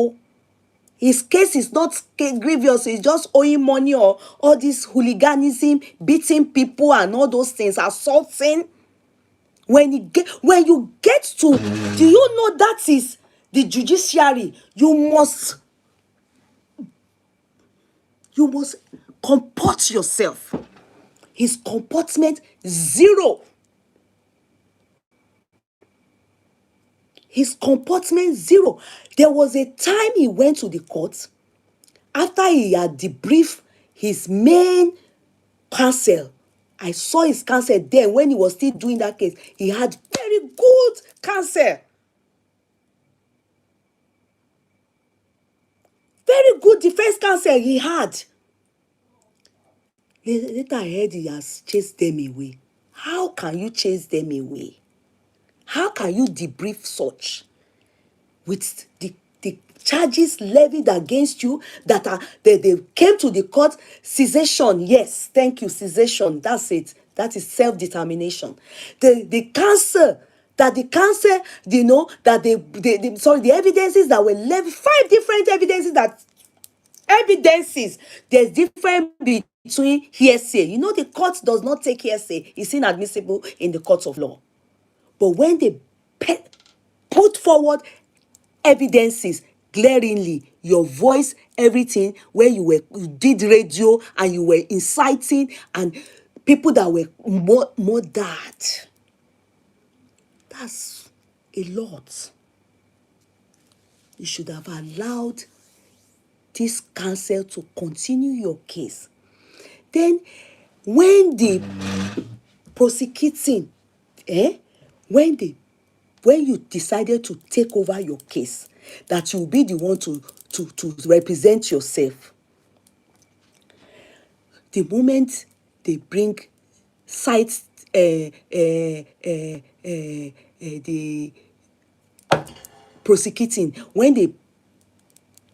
His case is not grievous. He's just owing money or all this hooliganism, beating people and all those things, assaulting. When you get to, do you know that is the judiciary? You must comport yourself. His comportment, zero. His comportment, zero. There was a time he went to the court after he had debriefed his main counsel. I saw his counsel there when he was still doing that case. He had very good counsel. Very good defense counsel he had. Later I heard he has chased them away. How can you chase them away? How can you debrief such with the charges levied against you that they came to the court? Cessation, yes, thank you, cessation, that's it. That is self-determination. The counsel, that the counsel, that the evidences that were levied, 5 different evidences, there's difference between hearsay. The court does not take hearsay. It's inadmissible in the court of law. But when they put forward evidences glaringly, your voice, everything, where you did radio and you were inciting, and people that were more that, That's a lot. You should have allowed this counsel to continue your case. Then, when the prosecuting, when you decided to take over your case, that you'll be the one to represent yourself, the moment they bring cite the prosecuting, when they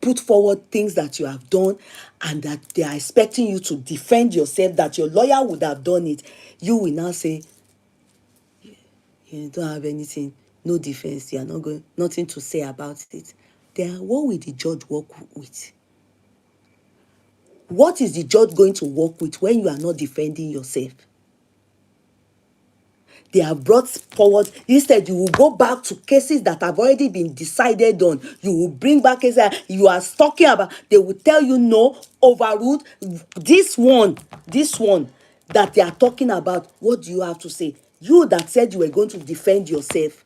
put forward things that you have done and that they are expecting you to defend yourself, that your lawyer would have done it, you will now say, you don't have anything, no defense, you are not going, nothing to say about it. Then what will the judge work with? What is the judge going to work with when you are not defending yourself? They have brought forward, instead you will go back to cases that have already been decided on. You will bring back cases you are talking about. They will tell you no, overruled. This one that they are talking about, what do you have to say? You that said you were going to defend yourself,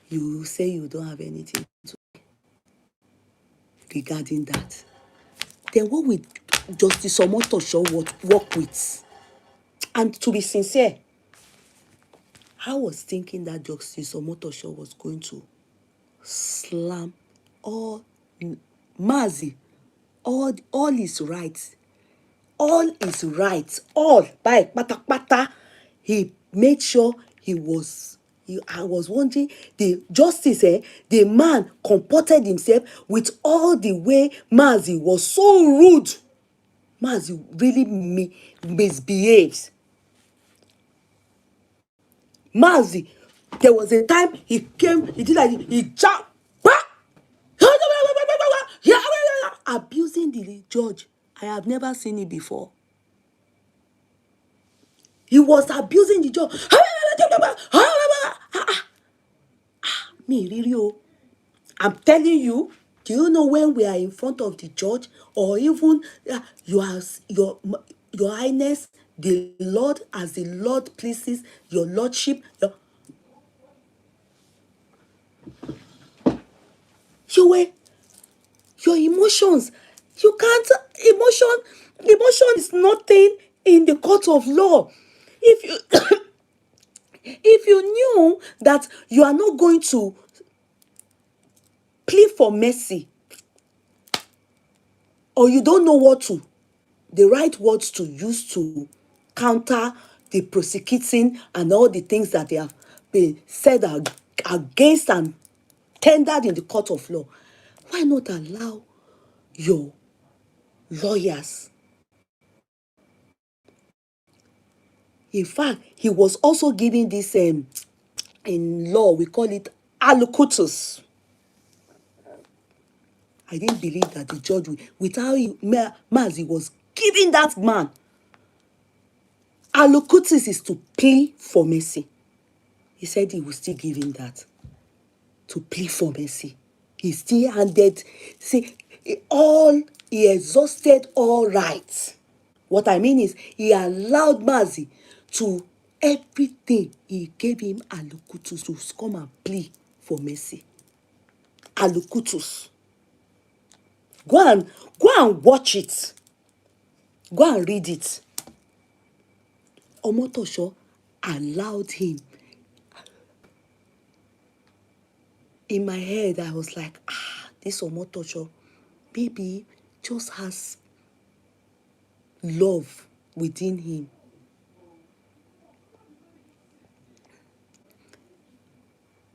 you say you don't have anything to regarding that. Then what will Justice Omotosho work with? And to be sincere, I was thinking that Justice Omotosho was going to slam all Maziiii, all his rights, all by pata. He made sure I was wondering, the justice, the man comported himself with all the way Maziiii was so rude. Maziiii really misbehaves. Maziiii, there was a time he came, he did like, he jumped, abusing the judge. I have never seen it before. He was abusing the judge. Me, really, I'm telling you, do you know when we are in front of the judge, or even your highness, the Lord, as the Lord pleases, your lordship, your emotions, you can't, emotion is nothing in the court of law. If you if you knew that you are not going to plead for mercy, or you don't know the right words to use to counter the prosecuting and all the things that they have been said against and tendered in the court of law, why not allow your lawyers? In fact, he was also giving this, in law, we call it allocutus. I didn't believe that the judge, without Maziiii was giving that man, allocutus is to plea for mercy. He said he would still give him that, to plea for mercy. He still handed, he exhausted all rights. What I mean is, he allowed Maziiii to everything. He gave him allocutus to come and plea for mercy. Allocutus. Go and watch it. Go and read it. Omotosho allowed him. In my head, I was like, this Omotosho maybe just has love within him.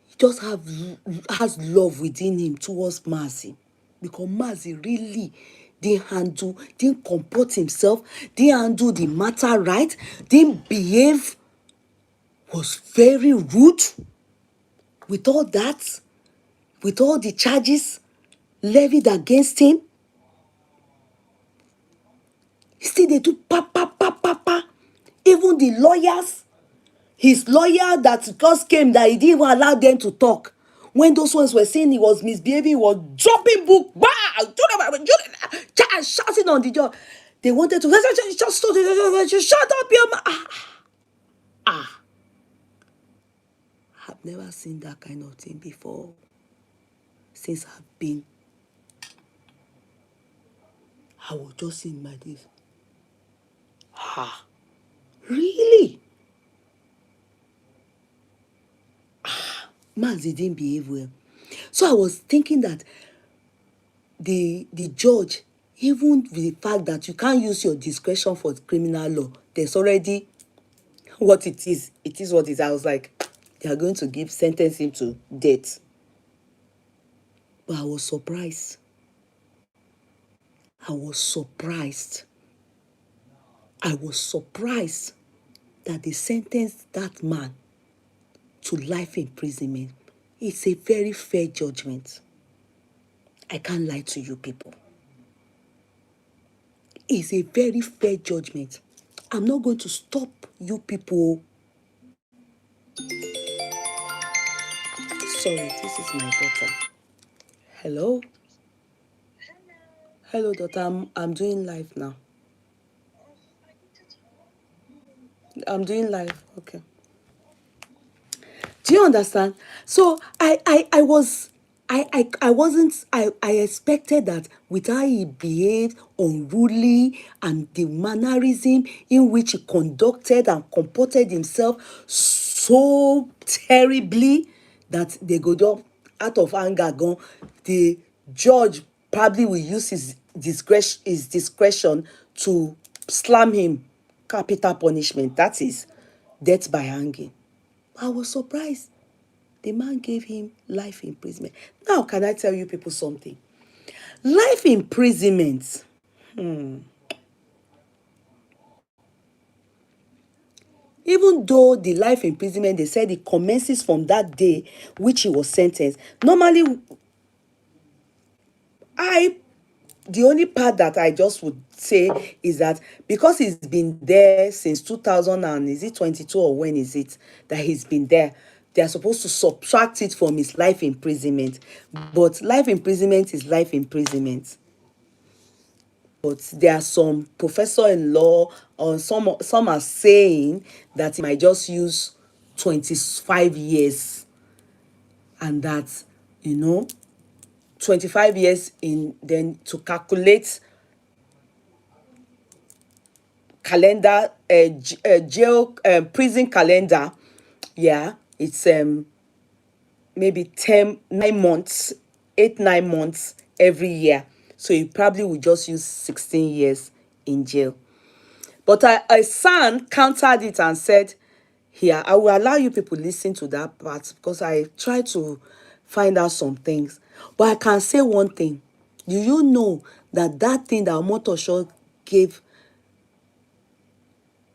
He just has love within him towards Maziiii. Because Maziiii really didn't comport himself, didn't handle the matter right, didn't behave, was very rude. With all that, with all the charges levied against him, still they do pa. Even the lawyers, his lawyer that just came, that he didn't even allow them to talk. When those ones were saying he was misbehaving, he was dropping book, shouting on the judge. They wanted to just shut up your mouth. I've never seen that kind of thing before since I've been. I was just in my days. Really? Maziiii didn't behave well. So I was thinking that the judge, even with the fact that you can't use your discretion for criminal law, there's already what it is. It is what it is. I was like, they are going to sentence him to death. But I was surprised. I was surprised that they sentenced that man to life imprisonment. It's a very fair judgment. I can't lie to you people. It's a very fair judgment. I'm not going to stop you people. Sorry, this is my daughter. Hello? Hello, daughter. I'm doing live now. I'm doing live. Okay. Do you understand? So I expected that with how he behaved unruly and the mannerism in which he conducted and comported himself so terribly that they go down out of anger gone. The judge probably will use his discretion to slam him capital punishment, that is death by hanging. I was surprised. The man gave him life imprisonment. Now, can I tell you people something? Life imprisonment. Even though the life imprisonment, they said it commences from that day which he was sentenced. Normally, the only part that I just would say is that because he's been there since 2000 and is it 22 or when is it that he's been there, they are supposed to subtract it from his life imprisonment. But life imprisonment is life imprisonment. But there are some professor in law or some are saying that he might just use 25 years and that 25 years in then to calculate calendar jail prison calendar. Yeah, it's maybe 9 months, 8-9 months every year, so you probably will just use 16 years in jail. But a son countered it and said, here, I will allow you people listen to that part because I try to find out some things. But I can say one thing. Do you know that thing that Omotosho gave,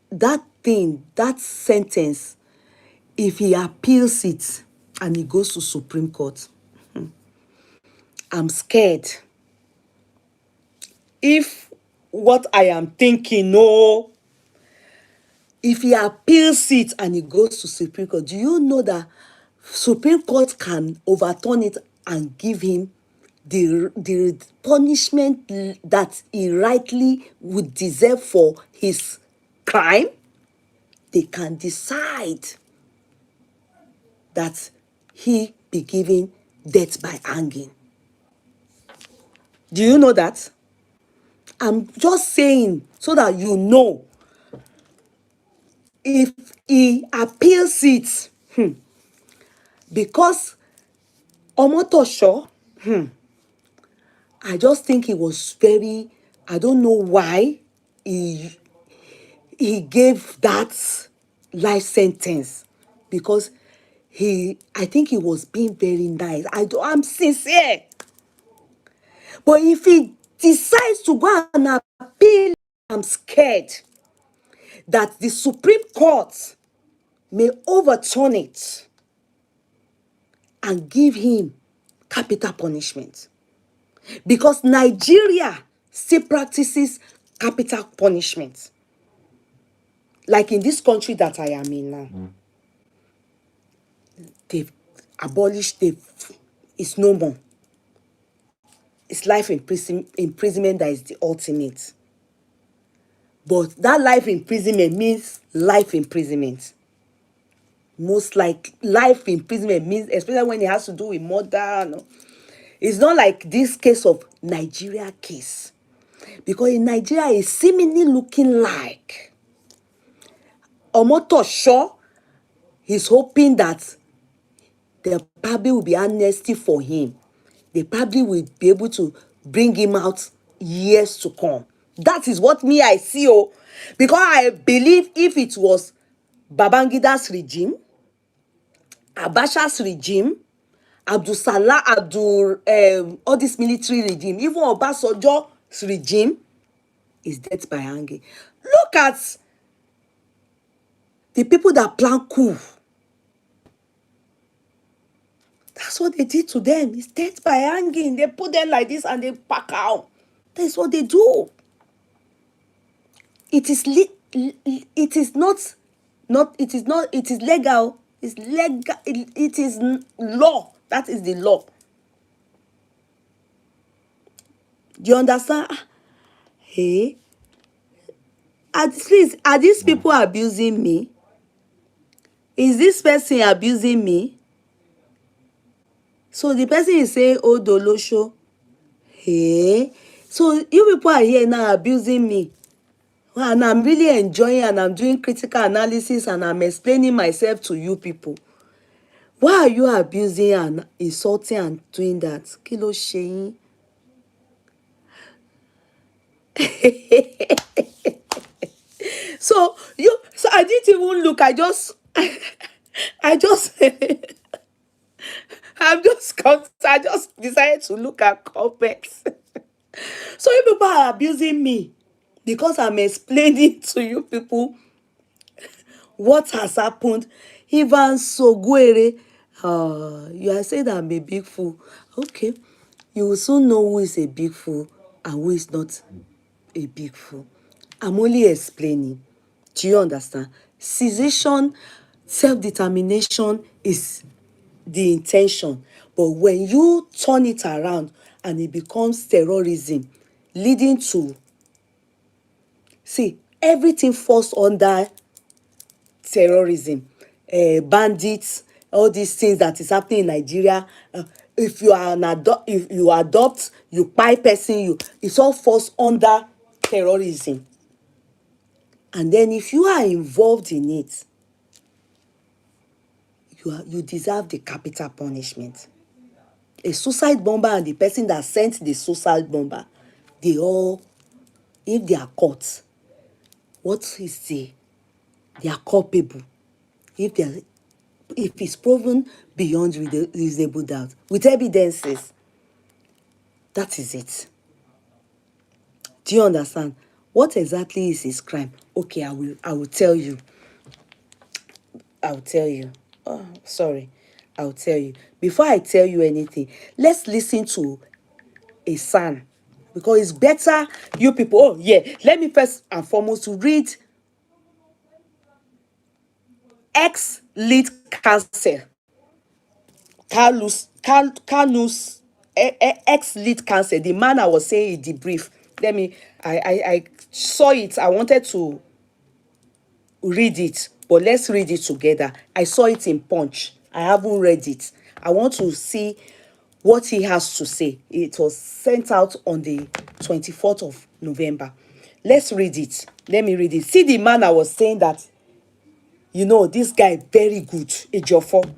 that sentence, if he appeals it and he goes to Supreme Court, I'm scared. If what I am thinking, no, if he appeals it and he goes to Supreme Court, do you know that Supreme Court can overturn it and give him the punishment that he rightly would deserve for his crime? They can decide that he be given death by hanging. Do you know that? I'm just saying so that you know. If he appeals it, because Omotosho, I just think he was very, I don't know why he gave that life sentence, because I think he was being very nice. I'm sincere. But if he decides to go and appeal, I'm scared that the Supreme Court may overturn it and give him capital punishment. Because Nigeria still practices capital punishment. Like in this country that I am in now. They've abolished, it's no more. It's life imprisonment that is the ultimate. But that life imprisonment means life imprisonment. Most like life imprisonment means, especially when it has to do with murder. No. It's not like this case of Nigeria case. Because in Nigeria, it's seemingly looking like Omotosho is hoping that there probably will be amnesty for him. They probably will be able to bring him out years to come. That is what me I see. Oh, because I believe if it was Babangida's regime, Abacha's regime, Abdul Salah, all this military regime, even Obasanjo's regime, is death by hanging. Look at the people that plan coup. That's what they did to them. It's death by hanging. They put them like this and they pack out. That's what they do. It is it is not it is not it is legal. It's legal. It is law. That is the law. Do you understand? Hey, are these people abusing me? Is this person abusing me? So the person is saying, oh, Dolosho. Hey, so you people are here now abusing me. And I'm really enjoying and I'm doing critical analysis and I'm explaining myself to you people. Why are you abusing and insulting and doing that? Kí ló ṣe yín? So I didn't even look. I just I just I just decided to look at comments. So you people are abusing me because I'm explaining to you people what has happened. Ivan Soguere, you are saying that I'm a big fool. Okay, you will soon know who is a big fool and who is not a big fool. I'm only explaining. Do you understand? Cessation, self-determination is the intention. But when you turn it around and it becomes terrorism, leading to, see, everything falls under terrorism, bandits, all these things that is happening in Nigeria. If you are if you adopt, you buy person, it all falls under terrorism. And then if you are involved in it, you deserve the capital punishment. A suicide bomber and the person that sent the suicide bomber, they all, if they are caught, what is they are culpable. If it's proven beyond reasonable doubt with evidences, that is it. Do you understand? What exactly is his crime? Okay, I will tell you. I'll tell you. Oh, sorry. I'll tell you. Before I tell you anything, let's listen to a psalm. Because it's better you people. Oh, yeah. Let me first and foremost read ex-lead counsel. Kanu's ex-lead counsel. The man I was saying in the brief. I saw it. I wanted to read it, but let's read it together. I saw it in Punch. I haven't read it. I want to see what he has to say. It was sent out on the 24th of November. Let's read it. Let me read it. See the man I was saying that, this guy, very good. Ejiofor.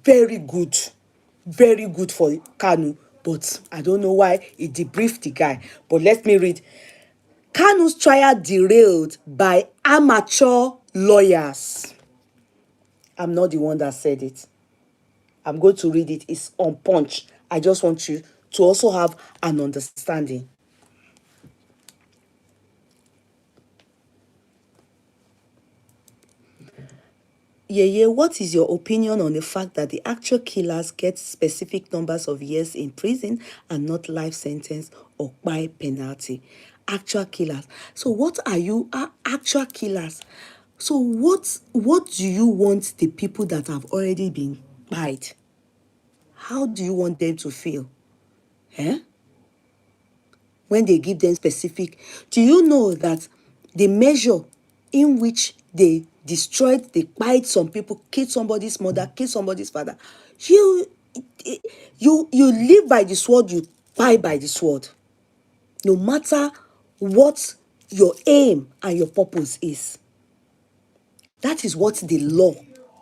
Very good. Very good for Kanu. But I don't know why he debriefed the guy. But let me read. Kanu's trial derailed by amateur lawyers. I'm not the one that said it. I'm going to read it. It's on Punch. I just want you to also have an understanding. Yeye, what is your opinion on the fact that the actual killers get specific numbers of years in prison and not life sentence or by penalty? Actual killers. So what are you actual killers? So what do you want the people that have already been bite? How do you want them to feel? Eh? When they give them specific, do you know that the measure in which they destroyed, they killed some people, killed somebody's mother, killed somebody's father. You live by the sword, you die by the sword. No matter what your aim and your purpose is. That is what the law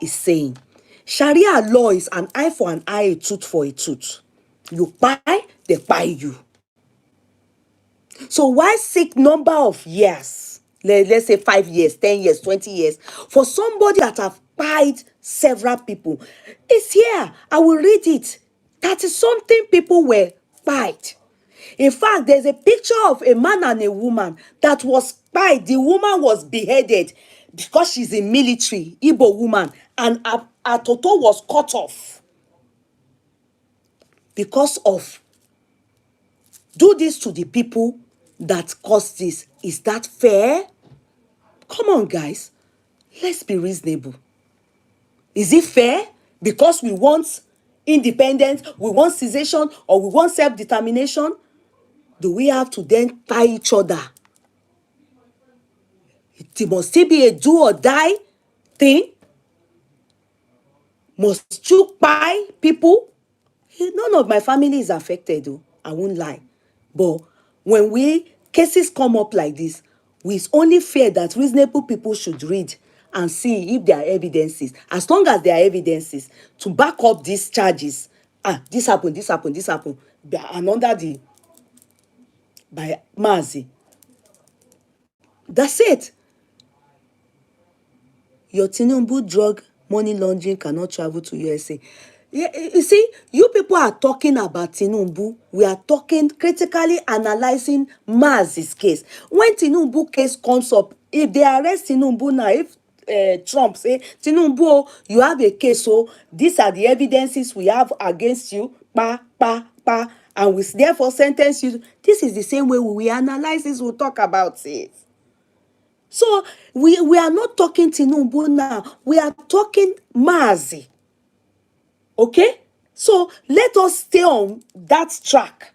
is saying. Sharia law is an eye for an eye, a tooth for a tooth. You buy, they buy you. So why seek number of years? Let's say 5 years, 10 years, 20 years. For somebody that have buyed several people. It's here. I will read it. 30 something people were buyed. In fact, there's a picture of a man and a woman that was spied. The woman was beheaded because she's a military Igbo woman, and her toto was cut off because of do this to the people that caused this. Is that fair? Come on, guys. Let's be reasonable. Is it fair? Because we want independence, we want cessation, or we want self-determination, do we have to then tie each other? It must still be a do or die thing. Must you buy people? None of my family is affected, though. I won't lie. But when cases come up like this, it's only fair that reasonable people should read and see if there are evidences. As long as there are evidences to back up these charges, this happened, this happened, this happened, and under the by Maziiii. That's it. Your Tinubu drug money laundering cannot travel to USA. Yeah, you see, you people are talking about Tinubu. We are talking critically analyzing Maziii's case. When Tinubu case comes up, if they arrest Tinubu now, if Trump say, Tinubu, you have a case, so these are the evidences we have against you, and we therefore sentence you. This is the same way we analyze this, we'll talk about it. So we are not talking Tinubu now. We are talking Maziiii. Okay? So let us stay on that track.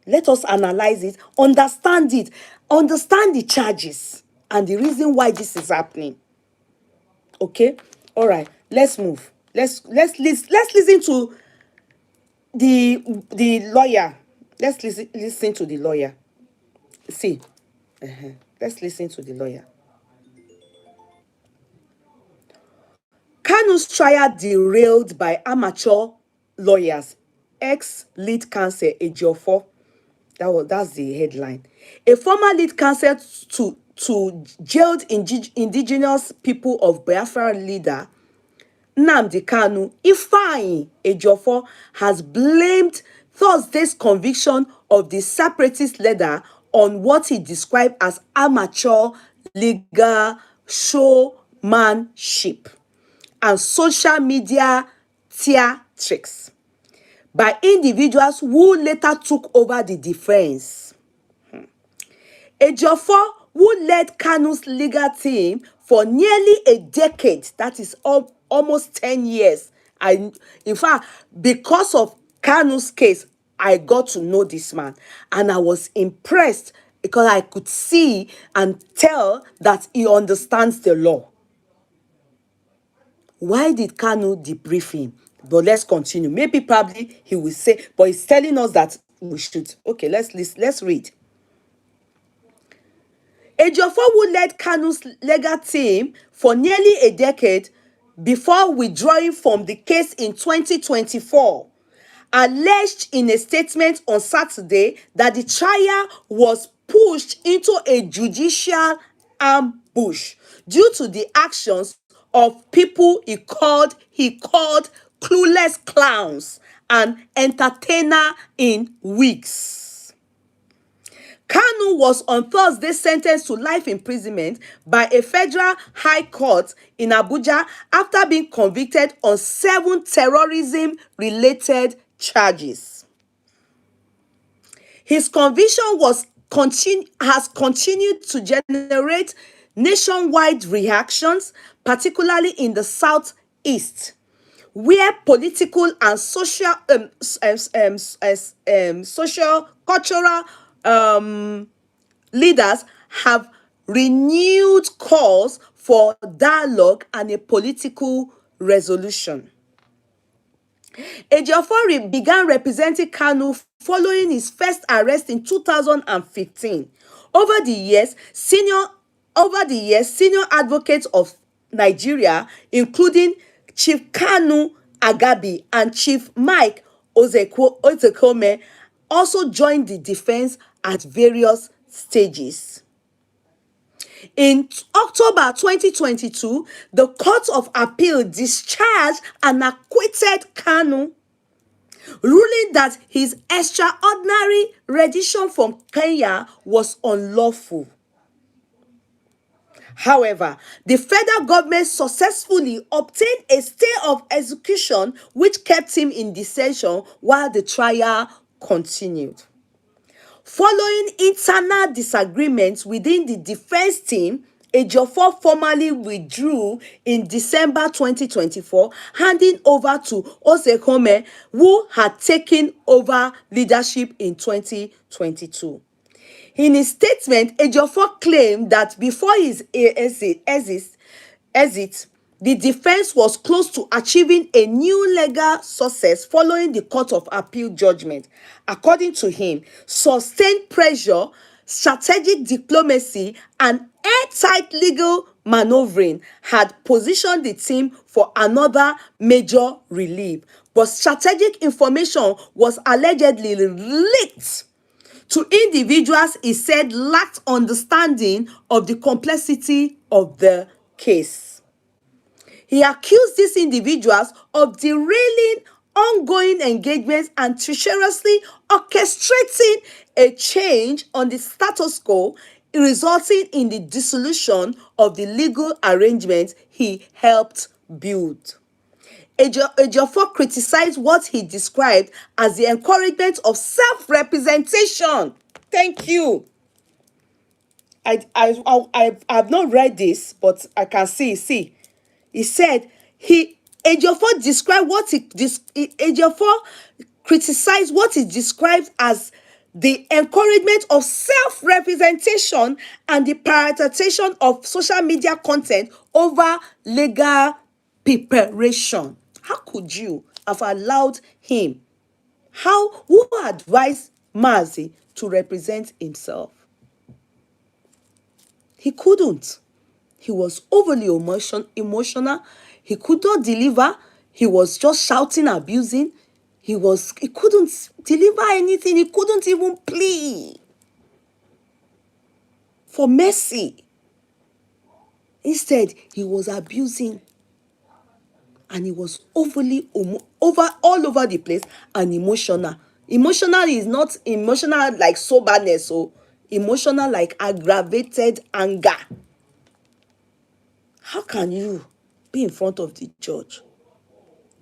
Let us analyze it, understand the charges and the reason why this is happening. Okay? All right. Let's move. Let's listen to the lawyer. Let's listen to the lawyer. See. Let's listen to the lawyer. Kanu's trial derailed by amateur lawyers. Ex-lead counsel Ejiofor. That's the headline. A former lead counsel to jailed indigenous people of Biafra leader Nnamdi Kanu, Ifeanyi Ejiofor, has blamed Thursday's conviction of the separatist leader on what he described as amateur legal showmanship and social media theatrics by individuals who later took over the defense. Ejiofor, who led Kanu's legal team for nearly a decade, that is almost 10 years. In fact, because of Kanu's case, I got to know this man, and I was impressed because I could see and tell that he understands the law. Why did Kanu debrief him? But let's continue. Maybe probably he will say, but he's telling us that we should. Okay, let's read. Ejiofor, who led Kanu's legal team for nearly a decade before withdrawing from the case in 2024, alleged in a statement on Saturday that the trial was pushed into a judicial ambush due to the actions of people he called clueless clowns and entertainer in wigs. Kanu was on Thursday sentenced to life imprisonment by a federal high court in Abuja after being convicted on 7 terrorism-related charges. His conviction has continued to generate nationwide reactions, particularly in the Southeast, where political and social cultural leaders have renewed calls for dialogue and a political resolution. Ejiofor began representing Kanu following his first arrest in 2015. Over the years, senior advocates of Nigeria, including Chief Kanu Agabi and Chief Mike Ozekome, also joined the defense at various stages. In October 2022, the Court of Appeal discharged and acquitted Kanu, ruling that his extraordinary rendition from Kenya was unlawful. However, the federal government successfully obtained a stay of execution which kept him in detention while the trial continued. Following internal disagreements within the defense team, Ejiofor formally withdrew in December 2024, handing over to Ozekome, who had taken over leadership in 2022. In his statement, Ejiofor claimed that before his exit, the defense was close to achieving a new legal success following the Court of Appeal judgment. According to him, sustained pressure, strategic diplomacy, and airtight legal maneuvering had positioned the team for another major relief. But strategic information was allegedly leaked to individuals he said lacked understanding of the complexity of the case. He accused these individuals of derailing ongoing engagements and treacherously orchestrating a change on the status quo, resulting in the dissolution of the legal arrangements he helped build. Ejiofor criticized what he described as the encouragement of self-representation. Thank you. I've not read this, but I can see. He said Ejiofor described Ejiofor criticized what he described as the encouragement of self-representation and the prioritization of social media content over legal preparation. How could you have allowed him? Who advised Maziiii to represent himself? He couldn't. He was overly emotional. He could not deliver. He was just shouting, abusing. He couldn't deliver anything. He couldn't even plead for mercy. Instead, he was abusing. And he was all over the place and emotional. Emotional is not emotional like soberness, or emotional like aggravated anger. How can you be in front of the judge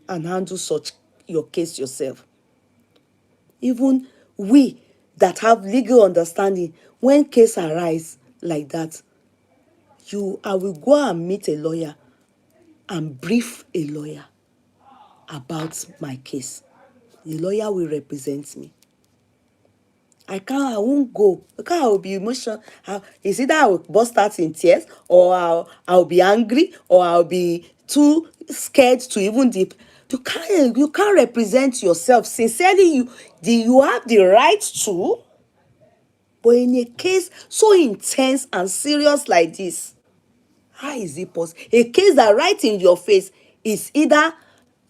and handle such your case yourself? Even we that have legal understanding, when case arise like that, I will go and meet a lawyer and brief a lawyer about my case. The lawyer will represent me. I won't go because I will be emotional. It's either I will burst out in tears, or I'll be angry, or I'll be too scared to even deep. You can't represent yourself sincerely. You have the right to, but in a case so intense and serious like this, how is it possible? A case that right in your face is either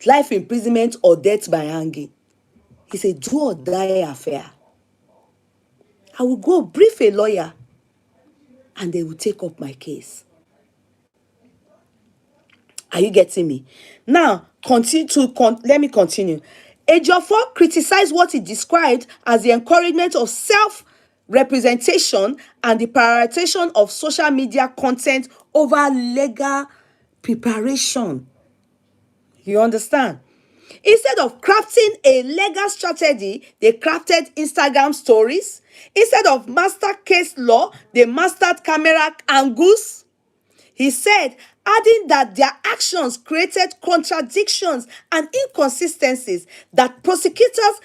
life imprisonment or death by hanging. It's a do or die affair. I will go brief a lawyer and they will take up my case. Are you getting me? Now, let me continue. Ejiofor criticized what he described as the encouragement of self-representation and the prioritization of social media content over legal preparation. You understand? Instead of crafting a legal strategy, they crafted Instagram stories. Instead of master case law, they mastered camera angles. He said, adding that their actions created contradictions and inconsistencies that prosecutors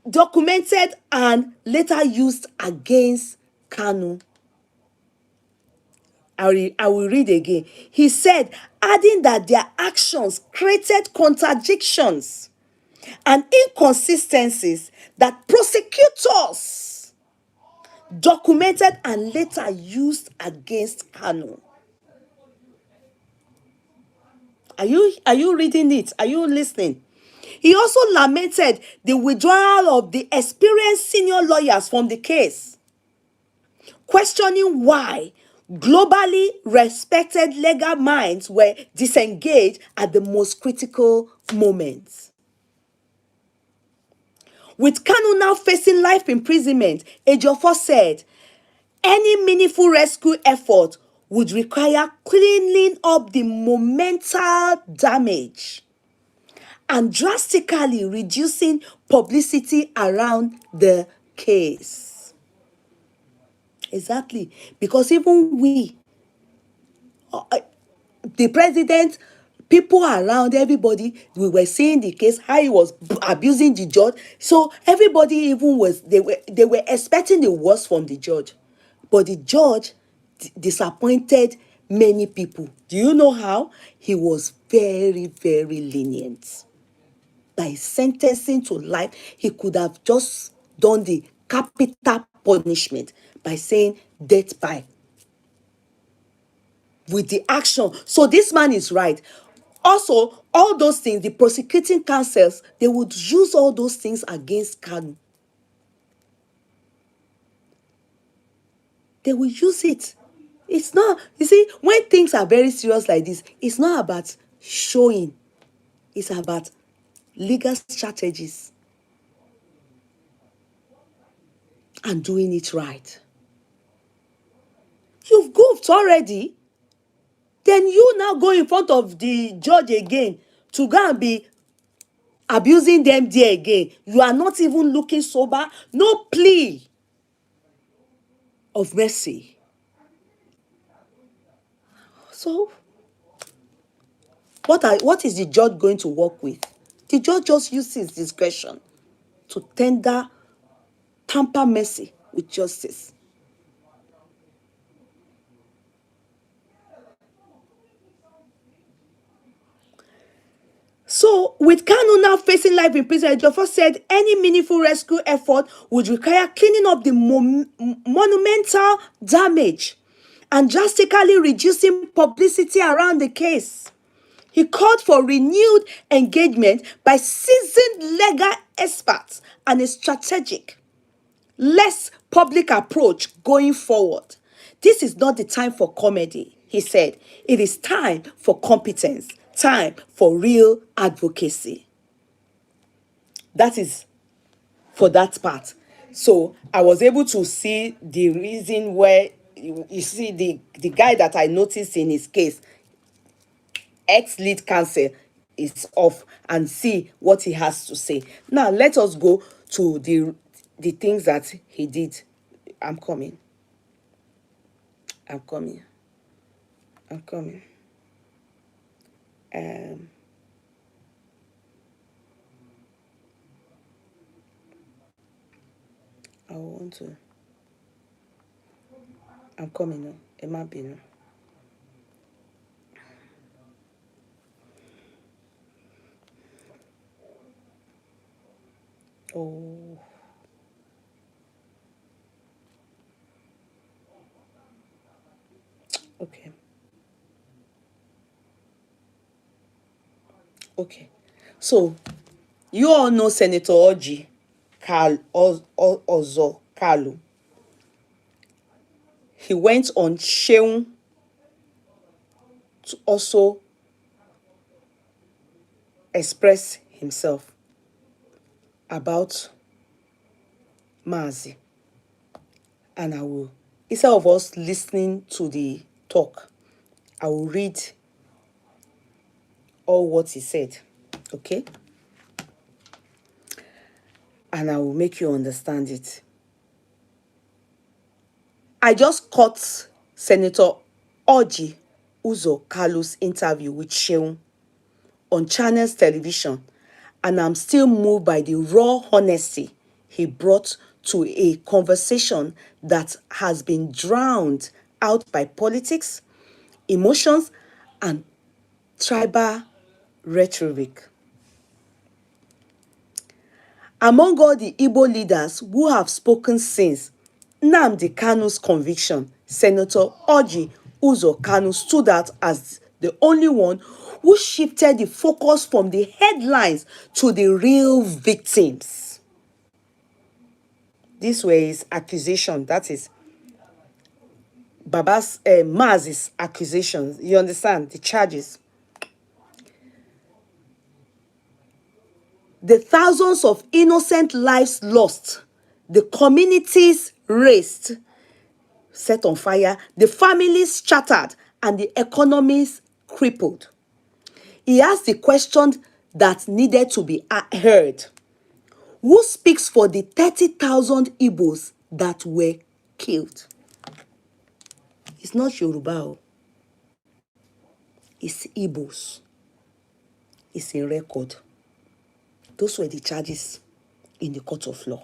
documented and later used against Kanu. I will read again. He said, adding that their actions created contradictions and inconsistencies that prosecutors documented and later used against Kanu. Are you reading it? Are you listening? He also lamented the withdrawal of the experienced senior lawyers from the case, questioning why globally respected legal minds were disengaged at the most critical moments. With Kanu now facing life imprisonment, Ejiofor said any meaningful rescue effort would require cleaning up the monumental damage and drastically reducing publicity around the case. Exactly. Because even we, the president, people around, everybody, we were seeing the case, how he was abusing the judge. So everybody even they were expecting the worst from the judge. But the judge disappointed many people. Do you know how? He was very, very lenient. By sentencing to life, he could have just done the capital punishment by saying death by with the action. So this man is right. Also, all those things, the prosecuting counsels, they would use all those things against Kanu. They will use it. It's not, you see, when things are very serious like this, it's not about showing. It's about legal strategies and doing it right. You've goofed already. Then you now go in front of the judge again to go and be abusing them there again. You are not even looking sober. No plea of mercy. So, what is the judge going to work with? The judge just uses discretion to tamper mercy with justice. So, with Kanu now facing life in prison, Ejiofor said any meaningful rescue effort would require cleaning up the monumental damage and drastically reducing publicity around the case. He called for renewed engagement by seasoned legal experts and a strategic, less public approach going forward. This is not the time for comedy, he said. It is time for competence, time for real advocacy. That is for that part. So I was able to see the reason where you see the guy that I noticed in his case, ex-lead counsel, is off, and see what he has to say. Now let us go to the things that he did. I'm coming. I'm coming. I'm coming. I want to. I'm coming now. It might be now. Oh. Okay. Okay. So, you all know Senator Oji Ozo Kalu. He went on Sheung to also express himself about Maziiii. And I will, instead of us listening to the talk, I will read all what he said. Okay? And I will make you understand it. I just caught Senator Oji Uzo Kalu's interview with Sheung on Channels Television, and I'm still moved by the raw honesty he brought to a conversation that has been drowned out by politics emotions, and tribal rhetoric. Among all the Igbo leaders who have spoken since Nnamdi Kanu's conviction, Senator Orji Uzor Kanu stood out as the only one who shifted the focus from the headlines to the real victims. This was his accusation, that is Maziii's accusations. You understand the charges. The thousands of innocent lives lost, the communities razed, set on fire, the families shattered, and the economies crippled. He asked the question that needed to be heard. Who speaks for the 30,000 Igbos that were killed? It's not Yoruba. It's Igbos. It's in record. Those were the charges in the court of law.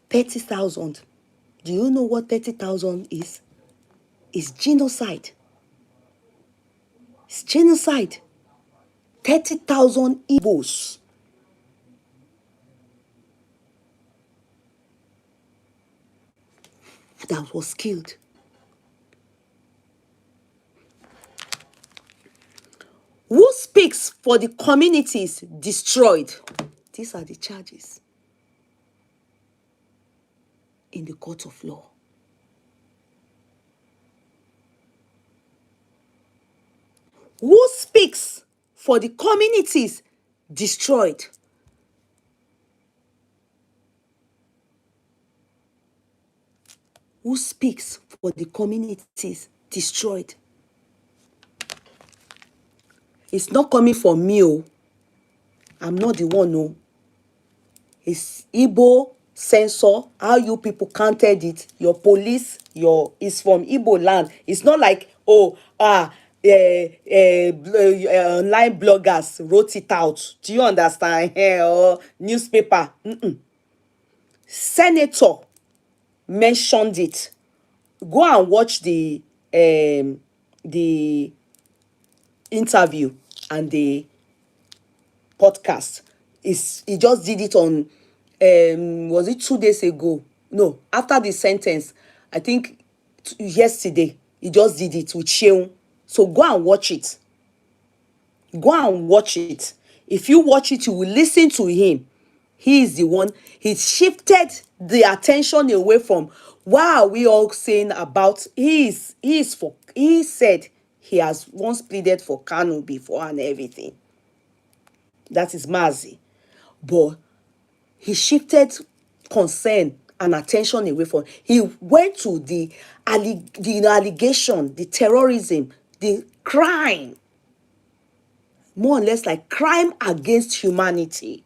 30,000. Do you know what 30,000 is? It's genocide. It's genocide. 30,000 Igbos. That was killed. Who speaks for the communities destroyed? These are the charges in the court of law. Who speaks for the communities destroyed? Who speaks for the communities destroyed? It's not coming from me. Oh. I'm not the one. No. It's Igbo censor. How you people counted it. Your police, it's from Igbo land. It's not like, online bloggers wrote it out. Do you understand? Or newspaper. Senator mentioned it. Go and watch the interview and the podcast. He just did it on was it 2 days ago? No, after the sentence, I think yesterday. He just did it with Sheung. So go and watch it. Go and watch it. If you watch it, you will listen to him. He is the one. He shifted the attention away from what are we all saying about. He said he has once pleaded for Kanu before and everything. That is Maziiii. But he shifted concern and attention away from. He went to the allegation, the terrorism, the crime. More or less like crime against humanity.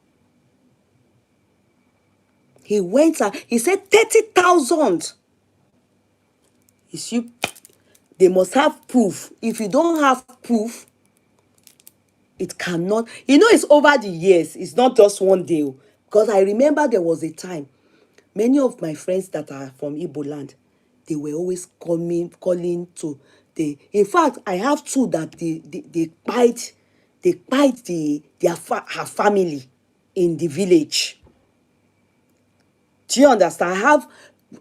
He went and he said 30,000. They must have proof. If you don't have proof, it cannot. It's over the years. It's not just one day. Because I remember there was a time, many of my friends that are from Igbo land, they were always calling to the. In fact, I have two that they bite her family in the village. Do you understand?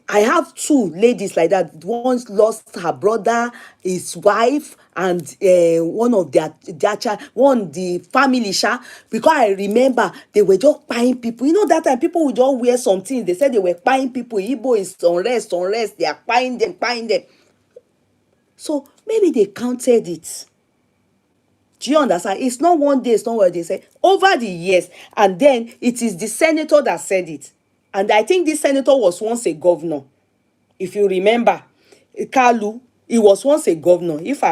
I have two ladies like that. One lost her brother, his wife, and one of their child, the family, because I remember they were just buying people. That time people would just wear something. They said they were buying people. Igbo is unrest. They are buying them. So maybe they counted it. Do you understand? It's not one day, it's not what they say. Over the years, and then it is the senator that said it. And I think this senator was once a governor. If you remember, Kanu, he was once a governor, if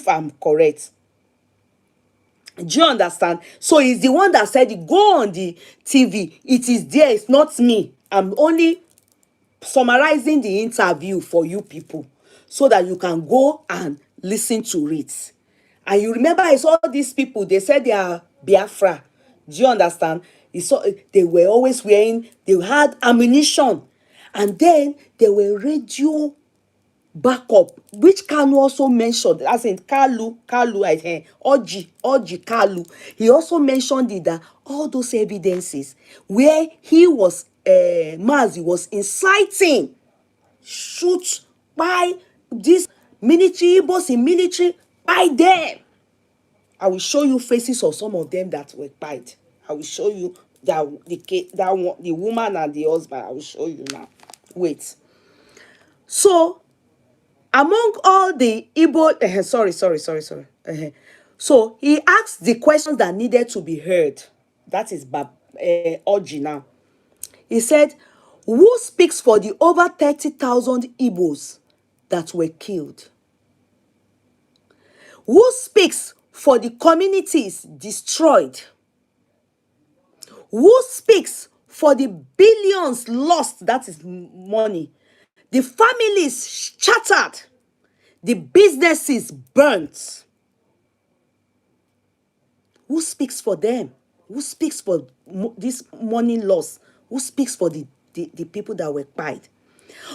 I'm correct. Do you understand? So he's the one that said, go on the TV. It is there. It's not me. I'm only summarizing the interview for you people so that you can go and listen to it. And you remember, I saw these people. They said they are Biafra. Do you understand? They were always wearing, they had ammunition. And then there were radio backup, which Kanu also mentioned, as in Kalu, I think, Oji Kalu. He also mentioned it, that all those evidences where he was, Maziiii was inciting shoot by this military, Igbos in military, by them. I will show you faces of some of them that were pied. I will show you that that one, the woman and the husband. I will show you now. Wait. So among all the Igbo, sorry. So he asked the questions that needed to be heard. That is Oji now. He said, who speaks for the over 30,000 Igbos that were killed? Who speaks for the communities destroyed? Who speaks for the billions lost? That is money. The families shattered. The businesses burnt. Who speaks for them? Who speaks for this money loss? Who speaks for the people that were killed?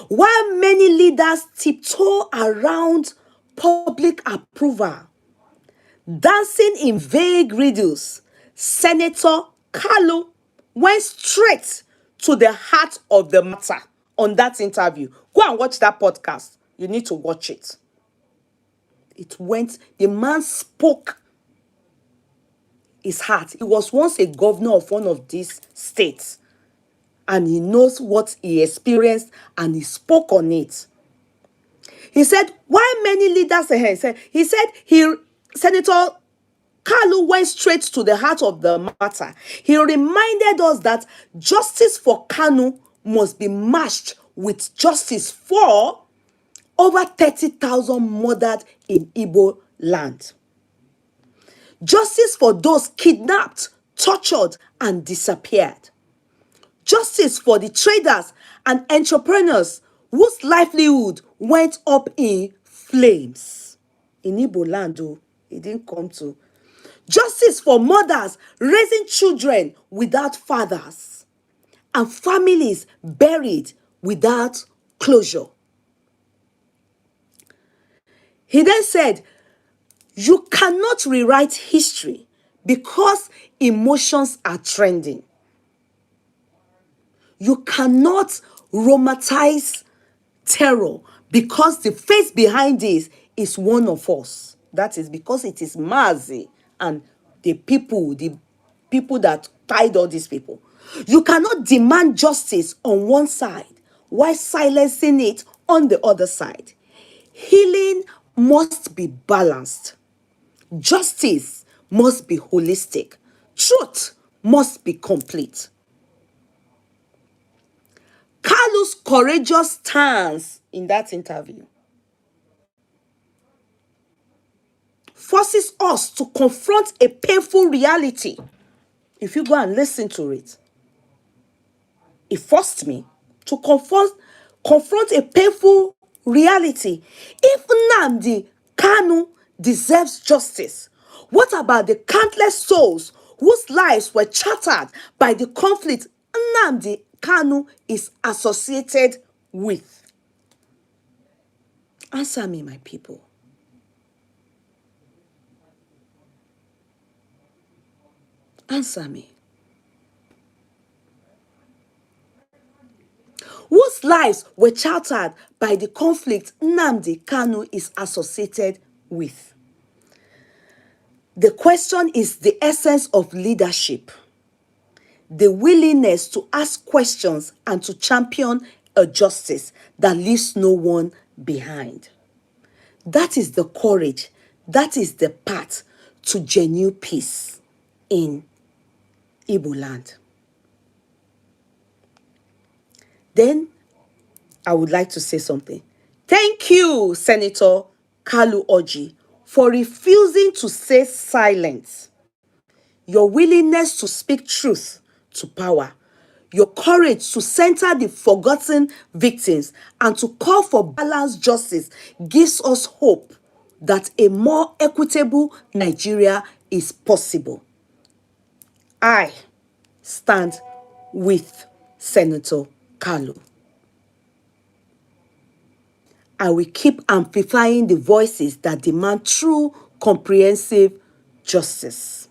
While many leaders tiptoe around public approval, dancing in vague riddles, Senator Kanu went straight to the heart of the matter on that interview. Go and watch that podcast. You need to watch it. The man spoke his heart. He was once a governor of one of these states, and he knows what he experienced, and he spoke on it. He said, why many leaders ahead? Senator Kanu went straight to the heart of the matter. He reminded us that justice for Kanu must be matched with justice for over 30,000 murdered in Igbo land. Justice for those kidnapped, tortured, and disappeared. Justice for the traders and entrepreneurs whose livelihood went up in flames. In Igbo land, though, it didn't come to. Justice for mothers raising children without fathers and families buried without closure. He then said, you cannot rewrite history because emotions are trending. You cannot romanticize terror because the face behind this is one of us. That is because it is Maziiii and the people that tied all these people. You cannot demand justice on one side while silencing it on the other side. Healing must be balanced. Justice must be holistic. Truth must be complete. Kalu's courageous stance in that interview forces us to confront a painful reality. If you go and listen to it, it forced me to confront a painful reality. If Nnamdi Kanu deserves justice, what about the countless souls whose lives were shattered by the conflict Nnamdi Kanu is associated with? Answer me, my people. Answer me. Whose lives were shattered by the conflict Nnamdi Kanu is associated with? The question is the essence of leadership. The willingness to ask questions and to champion a justice that leaves no one behind. That is the courage. That is the path to genuine peace in Igbo land. Then I would like to say something. Thank you, Senator Kalu Oji, for refusing to stay silent. Your willingness to speak truth to power, your courage to center the forgotten victims and to call for balanced justice gives us hope that a more equitable Nigeria is possible. I stand with Senator Kalu. I will keep amplifying the voices that demand true, comprehensive justice.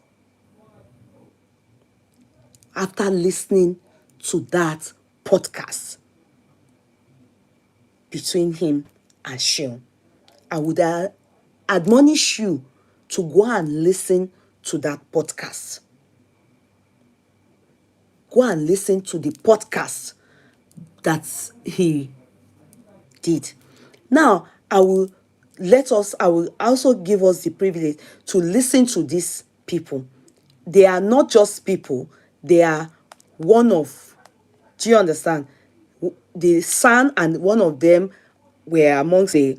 After listening to that podcast between him and Sheon, I would admonish you to go and listen to that podcast. Go and listen to the podcast that he did. Now, I will also give us the privilege to listen to these people. They are not just people, they are one of, do you understand? The son and one of them were amongst the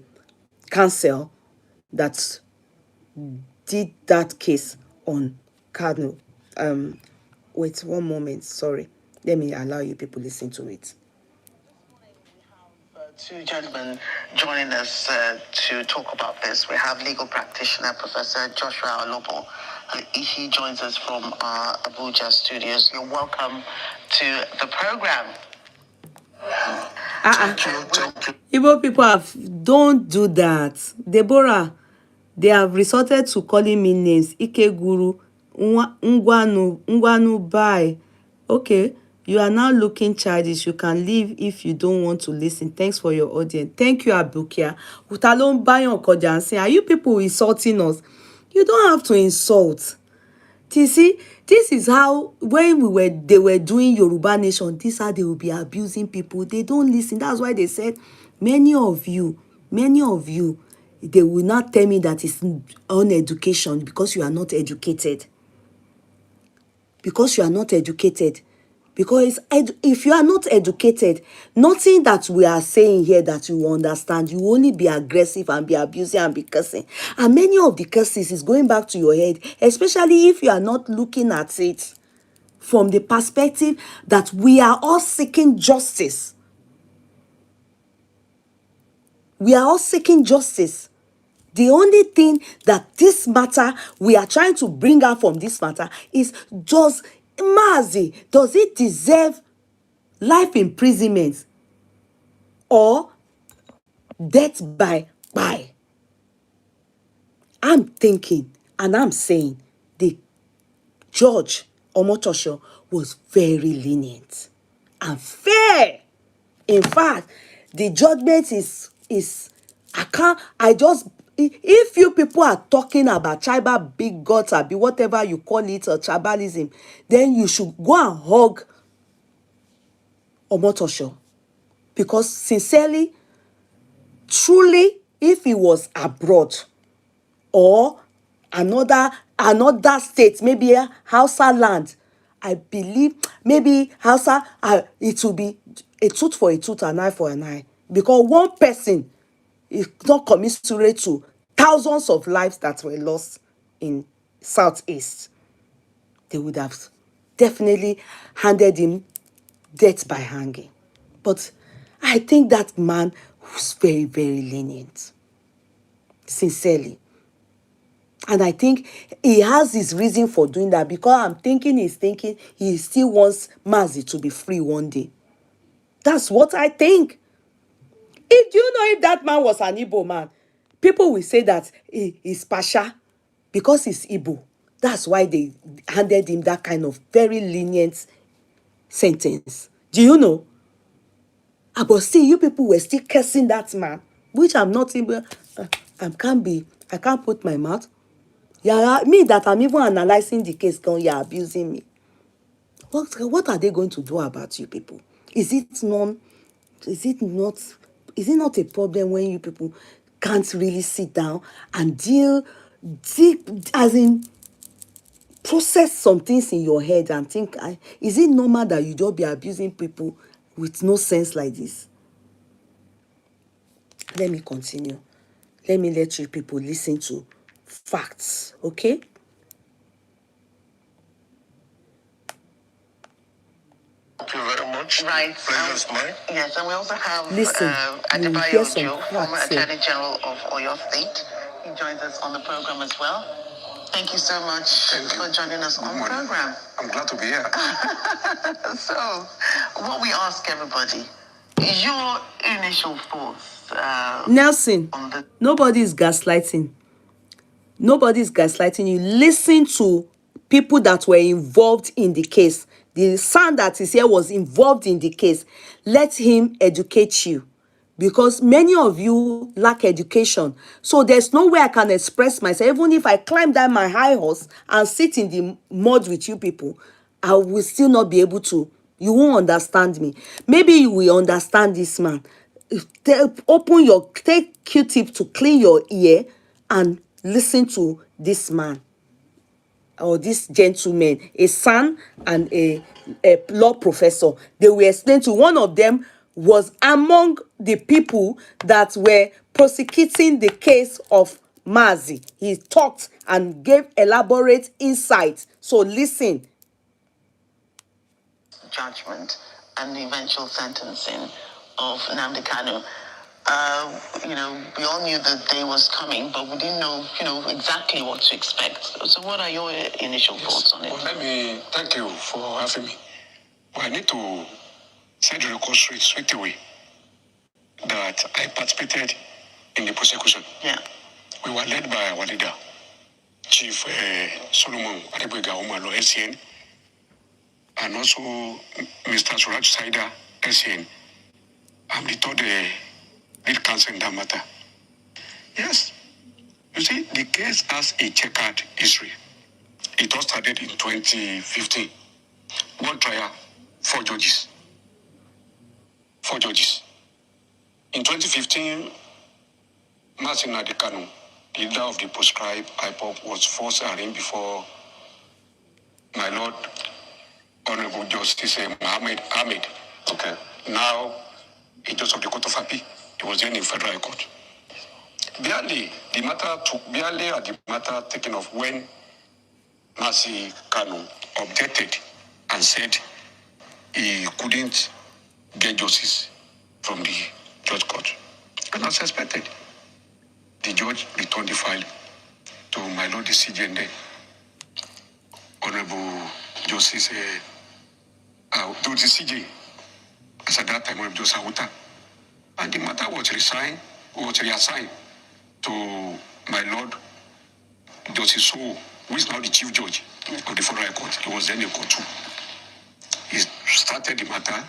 council that did that case on Kanu. Wait one moment, sorry. Let me allow you people listen to it. Two gentlemen joining us to talk about this. We have legal practitioner Professor Joshua Olobo. He joins us from our Abuja studios. You're welcome to the program. Thank you. Igbo people don't do that. Deborah, they have resorted to calling me names. Ike Guru, Ngwanu, bye. Okay, you are now looking childish. You can leave if you don't want to listen. Thanks for your audience. Thank you, Abukia. Utalon bayon kojansi. Are you people insulting us? You don't have to insult. You see, this is how when they were doing Yoruba Nation, this is how they will be abusing people. They don't listen. That's why they said many of you, they will not tell me that it's on education because you are not educated. Because you are not educated. Because if you are not educated, nothing that we are saying here that you understand, you only be aggressive and be abusing and be cursing. And many of the curses is going back to your head, especially if you are not looking at it from the perspective that we are all seeking justice. We are all seeking justice. The only thing that this matter, we are trying to bring out from this matter is, does Maziiii, does it deserve life imprisonment or death by? I'm thinking and I'm saying the judge Omotosho was very lenient and fair. In fact, the judgment is if you people are talking about tribal big gods or whatever you call it, or tribalism, then you should go and hug Omotosho. Because sincerely, truly, if he was abroad or another state, maybe a Hausa land, I believe maybe Hausa, it will be a tooth for a tooth, an eye for an eye. Because one person is not commensurate to thousands of lives that were lost in Southeast. They would have definitely handed him death by hanging. But I think that man was very, very lenient. Sincerely. And I think he has his reason for doing that, because I'm thinking he still wants Maziiii to be free one day. That's what I think. If you know, if that man was an Igbo man, people will say that he's Pasha because he's Igbo. That's why they handed him that kind of very lenient sentence. Do you know? But still, you people were still cursing that man, which I'm not even. I can't put my mouth. Yeah, me that I'm even analyzing the case, you're abusing me. What are they going to do about you people? Is it not a problem when you people can't really sit down and deal deep, as in process some things in your head and think, is it normal that you just be abusing people with no sense like this? Let me continue. Let me let you people listen to facts, okay? Thank you very much. Right. Pleasure's mine. Yes, and we also have Adebayo Ojo, former Attorney General of Oyo State. He joins us on the program as well. Thank you so much for joining us on the program. I'm glad to be here. So, what we ask everybody Your initial thoughts Nelson, on the... nobody is gaslighting. Nobody is gaslighting you. Listen to people that were involved in the case. The son that is here was involved in the case. Let him educate you, because many of you lack education. So there's no way I can express myself. Even if I climb down my high horse and sit in the mud with you people, I will still not be able to. You won't understand me. Maybe you will understand this man. Take Q-tip to clean your ear and listen to this man or this gentleman, a son and a law professor. They will explain to one of them was among the people that were prosecuting the case of Maziiii. He talked and gave elaborate insight. So listen. Judgment and the eventual sentencing of Nnamdi Kanu. We all knew the day was coming, but we didn't know, exactly what to expect. So what are your initial thoughts on it? Well, let me thank you for having me. Well, I need to set the record straight away that I participated in the prosecution. Yeah. We were led by our leader, Chief Solomon Adeboyega Omalo, SCN, and also Mr. Suraj Saida, SCN. I'm the third lead counsel in that matter. Yes, you see, the case has a checkered history. It all started in 2015. One trial, 4 judges. 4 judges. In 2015, Maziiii Kanu, the leader of the proscribed IPOP, was first arraigned before my Lord Honorable Justice Mohammed Ahmed. Okay. Now, a judge of the Court of Appeal. He was then in Federal Court. Barely at the matter taken off when Maziiii Kanu objected and said he couldn't get justice from the judge court. And as expected, the judge returned the file to my Lord the CJ and then Honorable Justice to the CJ, as at that time, Honorable Justice Awuta. And the matter was reassigned to my Lord Justice So, who is now the Chief Judge of the Federal Court. He was then in Court 2. He started the matter.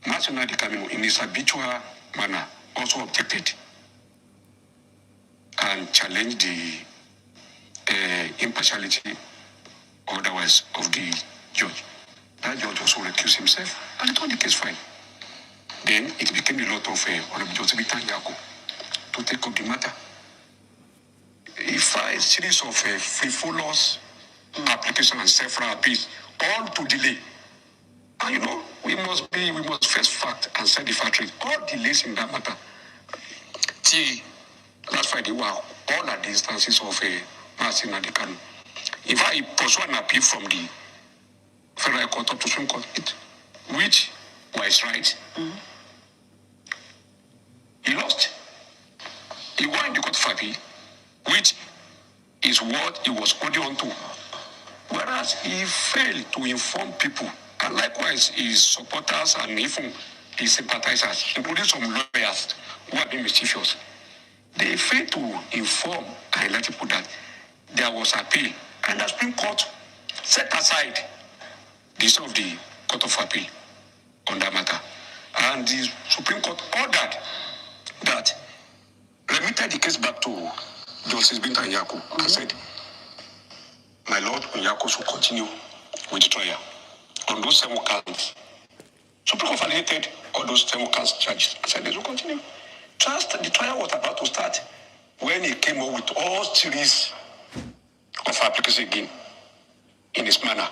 Maziiii Kanu, in his habitual manner, also objected and challenged the impartiality or otherwise of the judge. That judge also recused himself and turned the case fine. Then it became a lot of Honorable Joseph Yako to take up the matter. He filed a series of frivolous applications and several appeals, all to delay. And we must face fact and set the fact rate. All delays in that matter. Till last Friday, all at the instances of Maziiii Kanu. In fact, he pursued an appeal from the Federal Court up to Supreme Court, which was right. Mm-hmm. He lost. He won in the Court of Appeal, which is what he was holding on to. Whereas he failed to inform people, and likewise his supporters and even his sympathizers, including some lawyers who have been mischievous, they failed to inform and let people that there was appeal, and the Supreme Court set aside this of the Court of Appeal on that matter. And the Supreme Court ordered that remitted the case back to Justice Binta Nyako and said, my Lord Nyako should continue with the trial on those 7 counts. Supreme Court validated all those 7 counts charged and said they should continue. The trial was about to start when he came up with all series of applications again in his manner,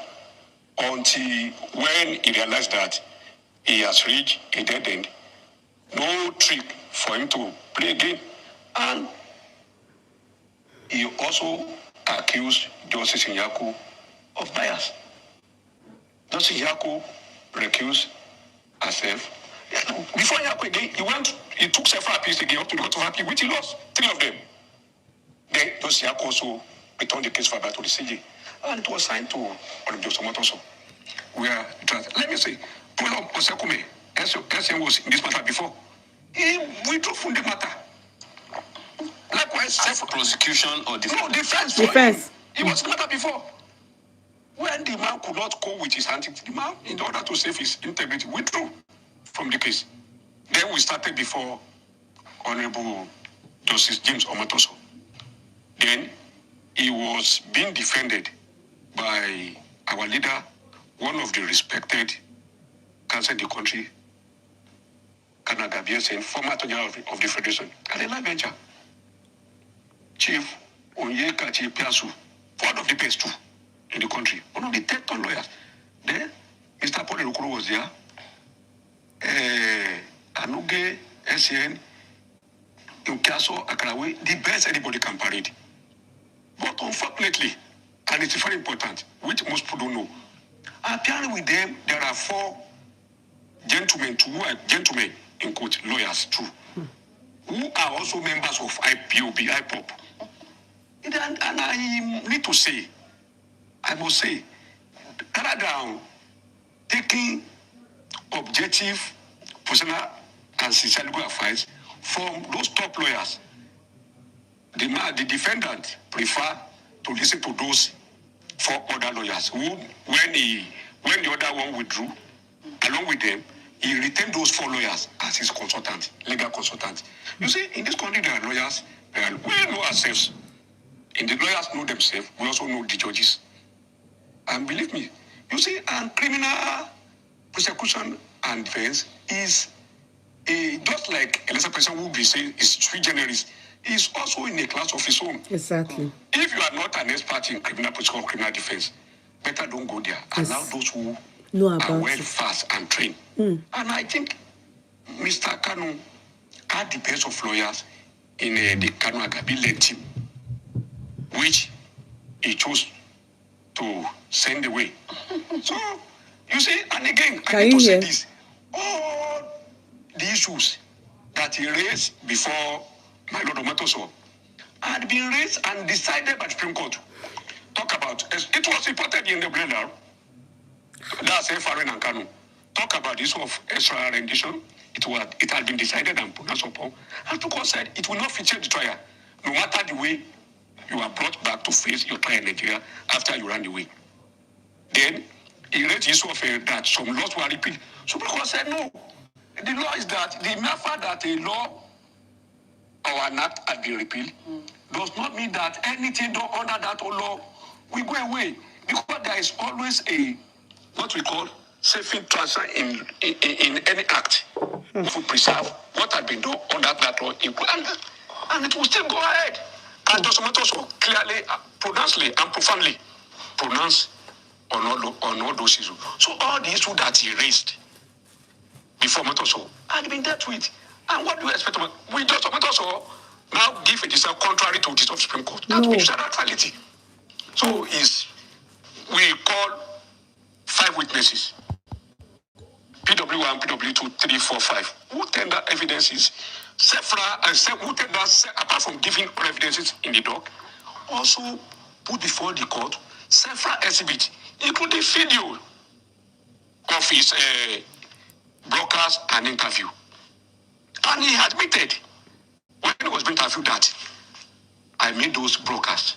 until when he realized that he has reached a dead end, no trick for him to play again. And he also accused Justice Nyako of bias. Justice Nyako recused herself. Before Nyako again, he took several appeals again up to the Court of Appeal, which he lost 3 of them. Then Justice Nyako also returned the case further to the CJ. And it was signed to Honorable Justice Motoso. Let me say, Polo Osekume SM was in this matter before. He withdrew from the matter. Likewise, self-prosecution or defense? No, defense. Defense. He was in the matter before. When the man could not go with his antics, the man, in order to save his integrity, withdrew from the case. Then we started before Honorable Justice James Omotoso. Then he was being defended by our leader, one of the respected counsel in the country, Kanu, former Attorney General of the Federation, Kadena Venture, Chief Onyeka Chief Piasu, one of the best too in the country, one of the top lawyers. Then Mr. Paul Elukuru was there. Anuge, SN, Nkaso, Akarawe, the best anybody can parade. But unfortunately, and it's very important, which most people don't know, appearing with them, there are 4 gentlemen, who are gentlemen, in quote, lawyers too, who are also members of IPOP. And I need to say, I must say, rather than taking objective, personal, and sincere legal advice from those top lawyers, the defendant prefer to listen to those 4 other lawyers who, when the other one withdrew, along with them, he retained those 4 lawyers as his consultant, legal consultant. You see, in this country, there are lawyers, we know ourselves. And the lawyers know themselves, we also know the judges. And believe me, you see, and criminal prosecution and defense is just like a person who will be saying is sui generis, is also in a class of his own. Exactly. If you are not an expert in criminal prosecution or criminal defense, better don't go there. Yes. Allow those who Know are about well it. fast and trained. And I think Mr. Kanu had the best of lawyers in the Kanu Agabi-led team, which he chose to send away. So, you see, and again, I need to say this. All the issues that he raised before my Lord Omatoso had been raised and decided by the Supreme Court. Talk about, it was reported in the blender, that's FRN and Kanu. Talk about this of extra rendition. It had been decided and pronounced upon. And the court said it will not feature the trial, no matter the way you are brought back to face your trial in Nigeria after you ran away. Then he raised the issue of that some laws were repealed. Supreme Court said no. The law is that the mere fact that a law or an act has been repealed does not mean that anything done under that law will go away. Because there is always what we call saving transfer in any act. To preserve what had been done under that law, and it will still go ahead. And Dosomato clearly, pronouncedly, and profoundly pronounced on all those issues. So all the issues that he raised before Matoso had been dealt with. And what do you expect? We just Matoso now give it itself contrary to the Supreme Court. That is neutrality. So we call 5 witnesses. PW1, PW2, 3, 4, 5. Who tender evidences? Who tender, apart from giving all evidences in the dock, also put before the court several exhibits, including video of his brokers and interview. And he admitted when he was being interviewed that I made those brokers.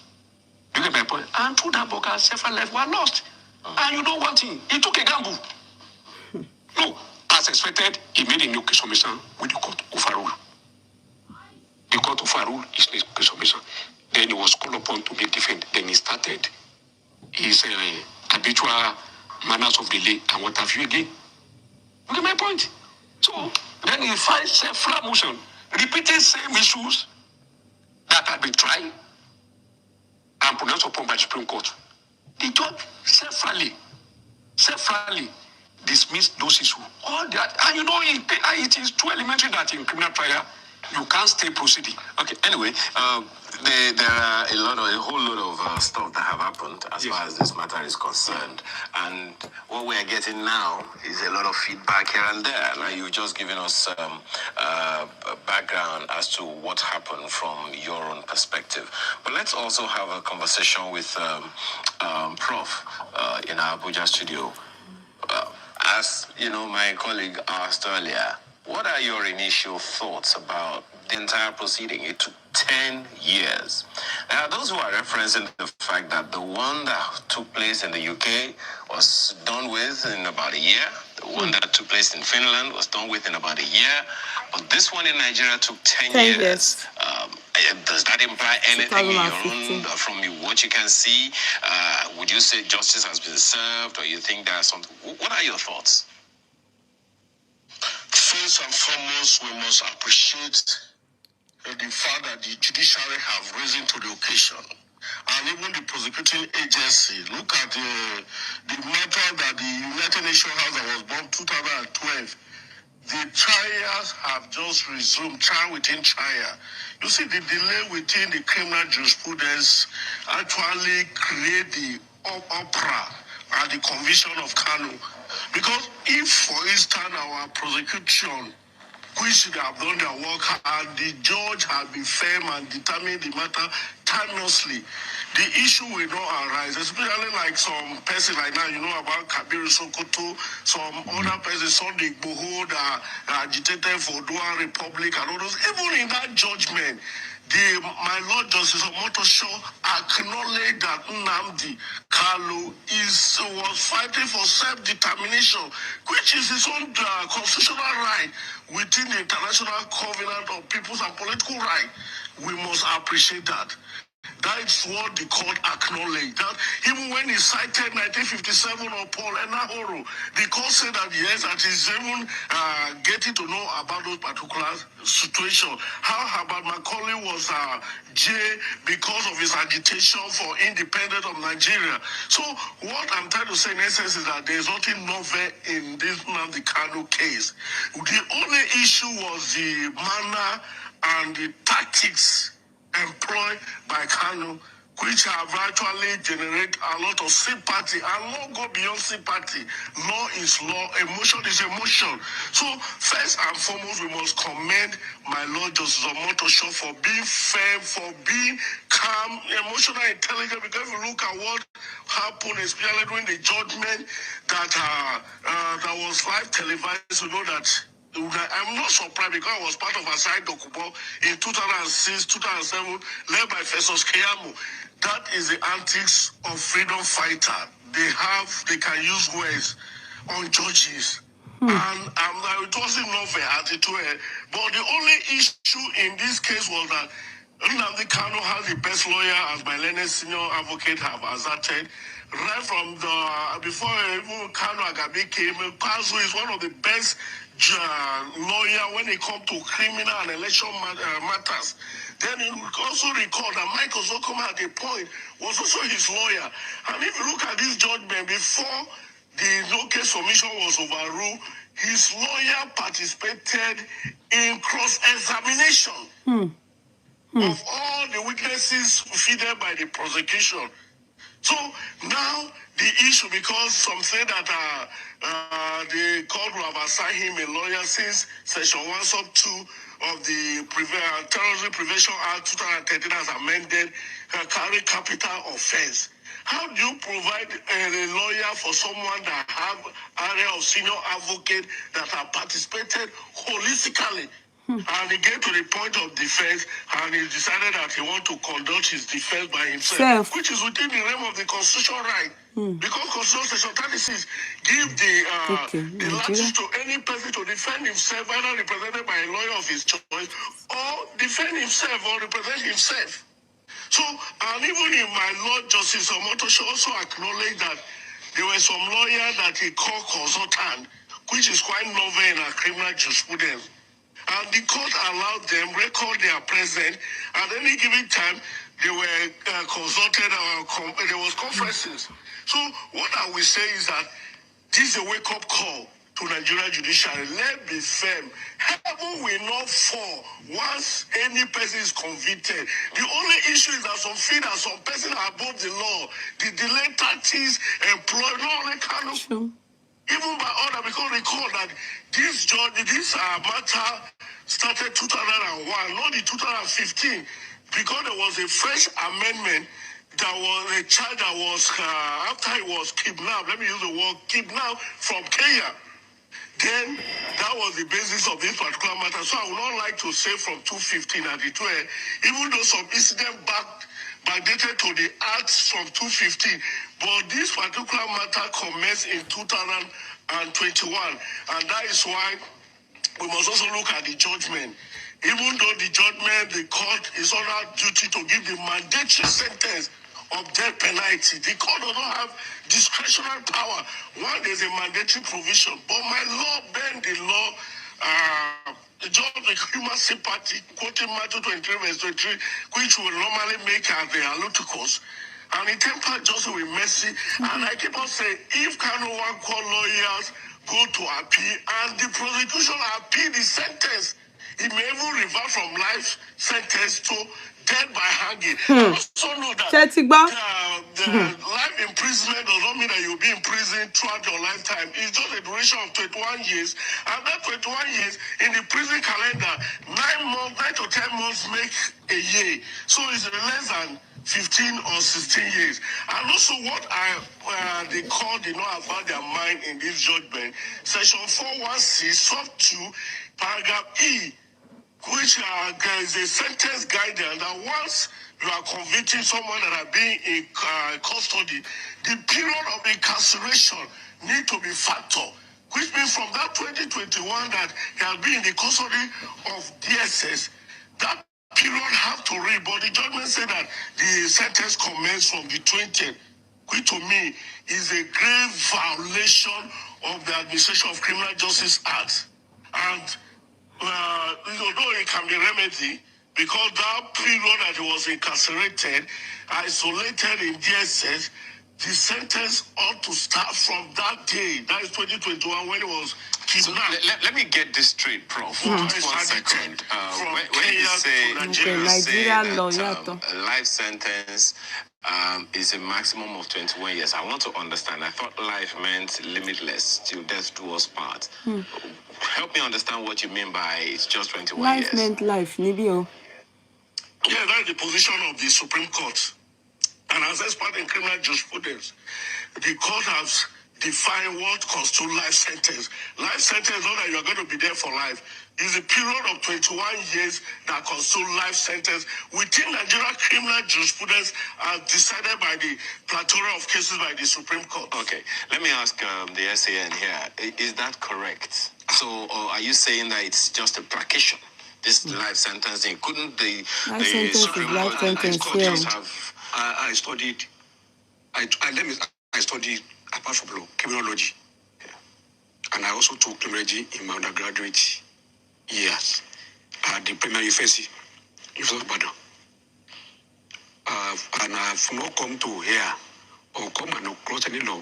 You get my point? And through that broker, several lives were lost. And you know one thing, he took a gamble. No, as expected, he made a new case submission with the court overrule. The court overruled his case submission. Then he was called upon to make defense. Then he started his habitual manners of delay and what have you again. You get my point? So then he filed several motions, repeating same issues that had been tried and pronounced upon by the Supreme Court. The judge severally dismissed those issues. All that, and you know, it is too elementary that in criminal trial you can't stay proceeding. Okay. Anyway, there are a whole lot of stuff that have happened as far as this matter is concerned, and what we are getting now is a lot of feedback here and there. Now you've just given us some background as to what happened from your own perspective, but let's also have a conversation with Prof in our Abuja studio. as you know, my colleague asked earlier, what are your initial thoughts about the entire proceeding? It took 10 years. There are those who are referencing the fact that the one that took place in the UK was done with in about a year. The one that took place in Finland was done with in about a year. But this one in Nigeria took 10 years. Does that imply anything in your own, from what you can see? Would you say justice has been served, or you think there's something? What are your thoughts? First and foremost, we must appreciate the fact that the judiciary have risen to the occasion. And even the prosecuting agency, look at the matter that the United Nations House that was born 2012. The trials have just resumed, trial within trial. You see, the delay within the criminal jurisprudence actually create the uproar at the conviction of Kanu. Because if, for instance, our prosecution, which they have done their work, and the judge had been firm and determined the matter timelessly, the issue will not arise, especially like some person like now, you know about Kabir Sokoto, some other person, Sunday Igboho, that agitated for Dual Republic and all those. Even in that judgment, my Lord Justice Omotosho acknowledged that Nnamdi Kanu was fighting for self-determination, which is his own constitutional right within the International Covenant of Peoples and Political Rights. We must appreciate that. That's what the court acknowledged. That even when he cited 1957 or Paul Enahoro, the court said that yes, that is even getting to know about those particular situations. How about Macaulay was jailed because of his agitation for independence of Nigeria. So what I'm trying to say in essence is that there's nothing novel in this Nnamdi Kanu case. The only issue was the manner and the tactics employed by Kanu, which have actually generated a lot of sympathy, and not go beyond sympathy. Law is law, emotion is emotion. So first and foremost, we must commend my Lord Justice Omotosho for being firm, for being calm, emotional, intelligent, because if you look at what happened, especially during the judgment that was live televised, you know that I'm not surprised because I was part of Asai Dokubo in 2006, 2007, led by Festus Keyamo. That is the antics of freedom fighter. They can use words on judges. And it wasn't novel at it. But the only issue in this case was that Nnamdi Kanu has the best lawyer, as my learned senior advocate have asserted. Right from before even Kanu Agabi came, Kazu is one of the best lawyer when it comes to criminal and election matters. Then you also recall that Michael Zokoma at the point was also his lawyer. And if you look at this judgment, before the no case submission was overruled, his lawyer participated in cross-examination of all the witnesses feeded by the prosecution. So now the issue, because some say that the court will have assigned him a lawyer since Section 1 sub 2 of the Terrorism Prevention Act 2013 has amended carry capital offense. How do you provide a lawyer for someone that have area of senior advocate that have participated holistically? And he get to the point of defense, and he decided that he want to conduct his defense by himself, which is within the realm of the constitutional right. Because Constitution Section 36 give the latitude to any person to defend himself, either represented by a lawyer of his choice, or defend himself or represent himself. So, and even in my Lord Justice Omotosho also acknowledged that there were some lawyers that he called consultant, which is quite novel in our criminal jurisprudence. And the court allowed them record their presence. At any given time, they were consulted, there was conferences. So what I will say is that this is a wake-up call to Nigeria judiciary. Let's be firm. Heaven will not fall once any person is convicted. The only issue is that some feel that some person are above the law. The delay tactics employed, not only Kanu, even by order, because recall that this matter started 2001, not the 2015, because there was a fresh amendment there was a child that was, after he was kidnapped, let me use the word kidnapped from Kenya. Then that was the basis of this particular matter. So I would not like to say from 2015 at the 12, even though some incident backdated to the acts from 2015, but this particular matter commenced in 2021, and that is why we must also look at the judgment. Even though the judgment, the court is under duty to give the mandatory sentence of death penalty, the court does not have discretionary power. One, there's a mandatory provision, but my law bend the law. Just the human sympathy, quoting Matthew 23, verse 23, which will normally make as the alluticos. And in temper justice with mercy. And I keep on saying, if Kanu want call lawyers, go to appeal, and the prosecution appeal the sentence, it may even revert from life sentence to death by hanging. I also know that the life imprisonment does not mean that you'll be in prison throughout your lifetime. It's just a duration of 21 years. And that 21 years in the prison calendar, 9 to 10 months make a year. So it's less than 15 or 16 years. And also what the court did not have about their mind in this judgment, section 416, sub 2, paragraph E, which is a sentence guidance that once you are convicting someone that are being in custody, the period of incarceration need to be factored, which means from that 2021 that he has been in the custody of DSS, that period have to read, but the judgment said that the sentence commenced from the 20th, which to me is a grave violation of the Administration of Criminal Justice Act. And although it can be remedied, because that period that he was incarcerated, isolated in DSS, the sentence ought to start from that day. That is 2021 when he was kidnapped. So let me get this straight, Prof. Just 1 second. When you say, that a life sentence is a maximum of 21 years, I want to understand. I thought life meant limitless till death do us part. Help me understand what you mean by it's just 21 years. Life meant life, Nibio. Yeah, that's the position of the Supreme Court. And as expert in criminal jurisprudence, the court has defined what constitutes life sentence. Life sentence, not that you're going to be there for life, is a period of 21 years that constitutes life sentence within Nigerian criminal jurisprudence as decided by the plethora of cases by the Supreme Court. Okay, let me ask the SAN here. Is that correct? So, or are you saying that it's just a placation? This life sentencing, couldn't the Supreme Court just have... I studied, apart from law, criminology. Yeah. And I also took criminology in my undergraduate years at the primary university in Ibadan. And I have not come to here or come and close any law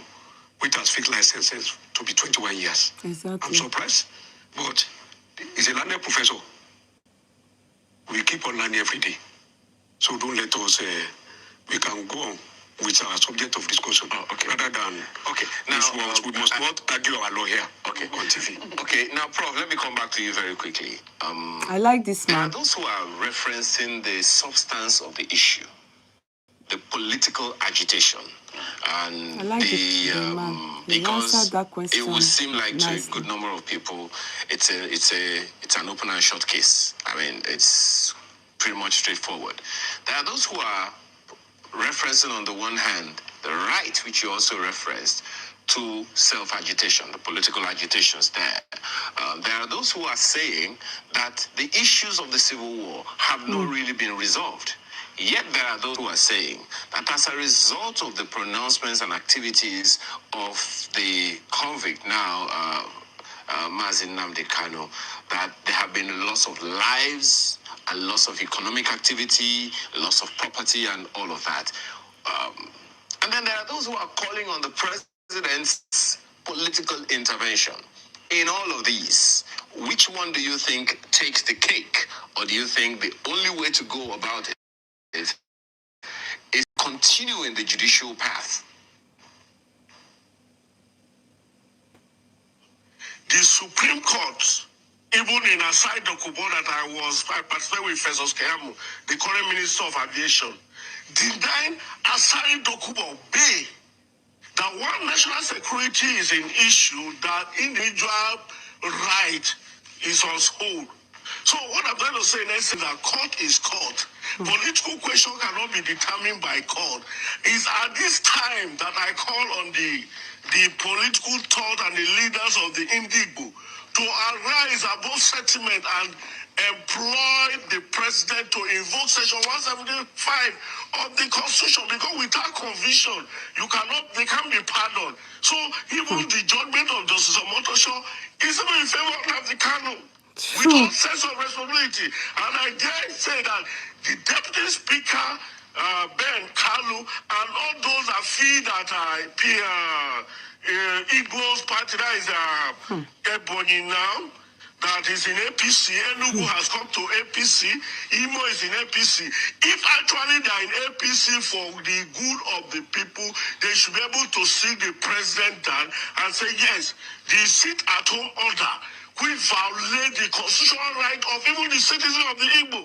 which has fixed licenses to be 21 years. Exactly. I'm surprised, but he's a learned professor. We keep on learning every day. So don't let us, we can go on with our subject of discussion. Rather than, now, we must not argue our law here on TV. Okay, now, Prof, let me come back to you very quickly. I like this man. There are those who are referencing the substance of the issue, the political agitation, and I like man. because that question it would seem like nicely. to a good number of people, it's an open and shut case. I mean, it's pretty much straightforward. There are those who are referencing on the one hand the right, which you also referenced, to self-agitation, the political agitations there. There are those who are saying that the issues of the Civil War have not really been resolved. Yet there are those who are saying that as a result of the pronouncements and activities of the convict now, Maziiii Nnamdi Kanu, that there have been loss of lives, a loss of economic activity, loss of property, and all of that. And then there are those who are calling on the president's political intervention. In all of these, which one do you think takes the cake? Or do you think the only way to go about it is continuing the judicial path? The Supreme Court, even in a side document that I participated with Festus Keyamo, the current Minister of Aviation, denying Asari Dokubo Bay that one national security is an issue, that individual right is on hold. So what I'm trying to say next is that court is court. Political question cannot be determined by court. It's at this time that I call on the political thought and the leaders of the Indigo to arise above sentiment and employ the president to invoke section 175 of the constitution, because without conviction they can't be pardoned. So even the judgment of Justice Omotosho is even in favor of Nnamdi Kanu with all sense of responsibility. And I dare say that the deputy speaker, Ben Kanu, and all those that feed that Igbo's party, that is Ebonyi now, that is in APC. Enugu has come to APC. Imo is in APC. If actually they are in APC for the good of the people, they should be able to seek the president down and say, yes, the sit-at-home order will violate the constitutional right of even the citizens of the Igbo.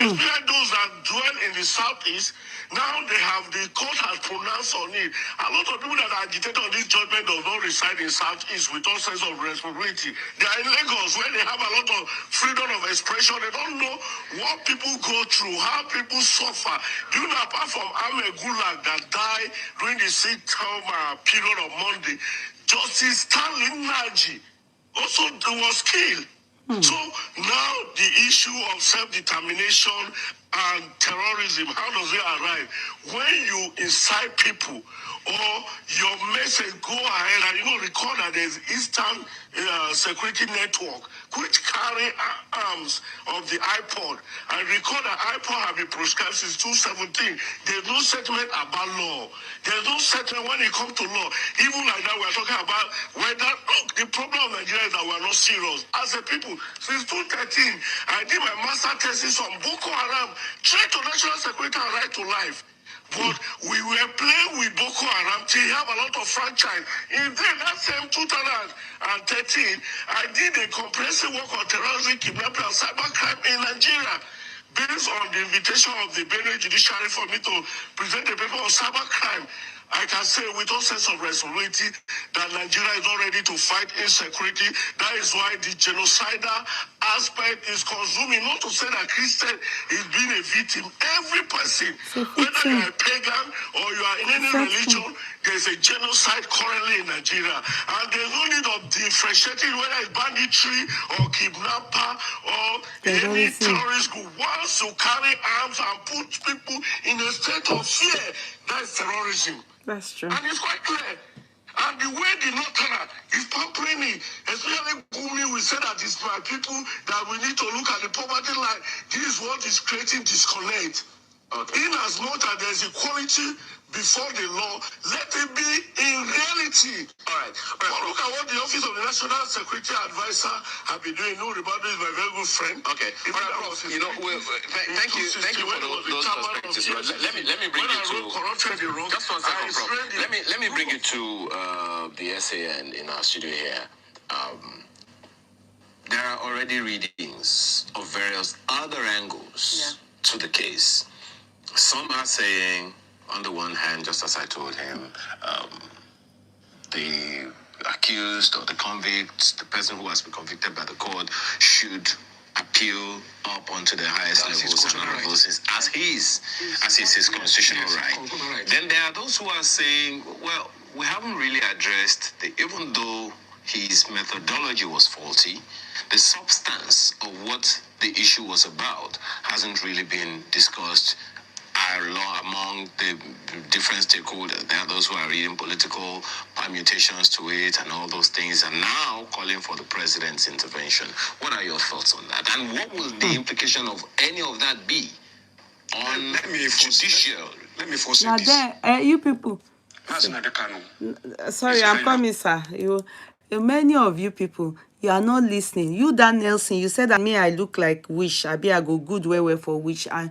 Especially those that dwell in the southeast, now the court has pronounced on it. A lot of people that are agitated on this judgment does not reside in southeast with all sense of responsibility. They are in Lagos where they have a lot of freedom of expression. They don't know what people go through, how people suffer. Do you know, apart from Ahmed Gulag that died during the 6-term period of Monday, Justice Stanley Naji also was killed. So now the issue of self-determination and terrorism, how does it arrive? When you incite people or your message go ahead and record that there's Eastern Security Network which carry arms of the iPod and record that iPod have been proscribed since 2017. There's no settlement about law. There's no settlement when it comes to law. Even like that, we're talking about whether, look, the problem of Nigeria is that we're not serious. As a people, since 2013, I did my master thesis on Boko Haram, threat to national security and right to life. But we were playing with Boko Haram till you have a lot of franchise. In that same 2013, I did a comprehensive work on terrorism, kidnapping, and cybercrime in Nigeria, based on the invitation of the Benue Judiciary for me to present a paper on cybercrime. I can say with all sense of responsibility that Nigeria is not ready to fight insecurity. That is why the genocidal aspect is consuming. Not to say that Christian is being a victim. Every person, whether you are a pagan or you are in any religion, there's a genocide currently in Nigeria. And there's no need of differentiating whether it's banditry or kidnapper or any terrorist group. Once you carry arms and put people in a state of fear, that's terrorism. That's true. And it's quite clear. And the way the Northerner is pampering it, especially Gumi, we say that it's my people that we need to look at the poverty line. This is what is creating disconnect. In as much as there's equality before the law, let it be in reality. All right. But look at what the Office of the National Security Advisor have been doing. No, Ribadu is my very good friend. Okay. All right, Prof. Thank you for those perspectives. Let me bring it to just one second, Prof. Let me bring it to the SAN in our studio here. There are already readings of various other angles to the case. Some are saying, on the one hand, just as I told him, the accused or the convict, the person who has been convicted by the court, should appeal up onto the highest levels and levels as is his constitutional right. Then there are those who are saying, well, we haven't really addressed even though his methodology was faulty, the substance of what the issue was about hasn't really been discussed among the different stakeholders. There are those who are reading political permutations to it and all those things, and now calling for the president's intervention. What are your thoughts on that? And what will the implication of any of that be on judicial? Let me force now this. You people. Sorry, I'm coming, sir. Many of you people, you are not listening. You, Dan Nelson, you said that me, I look like wish. I go good way for wish. And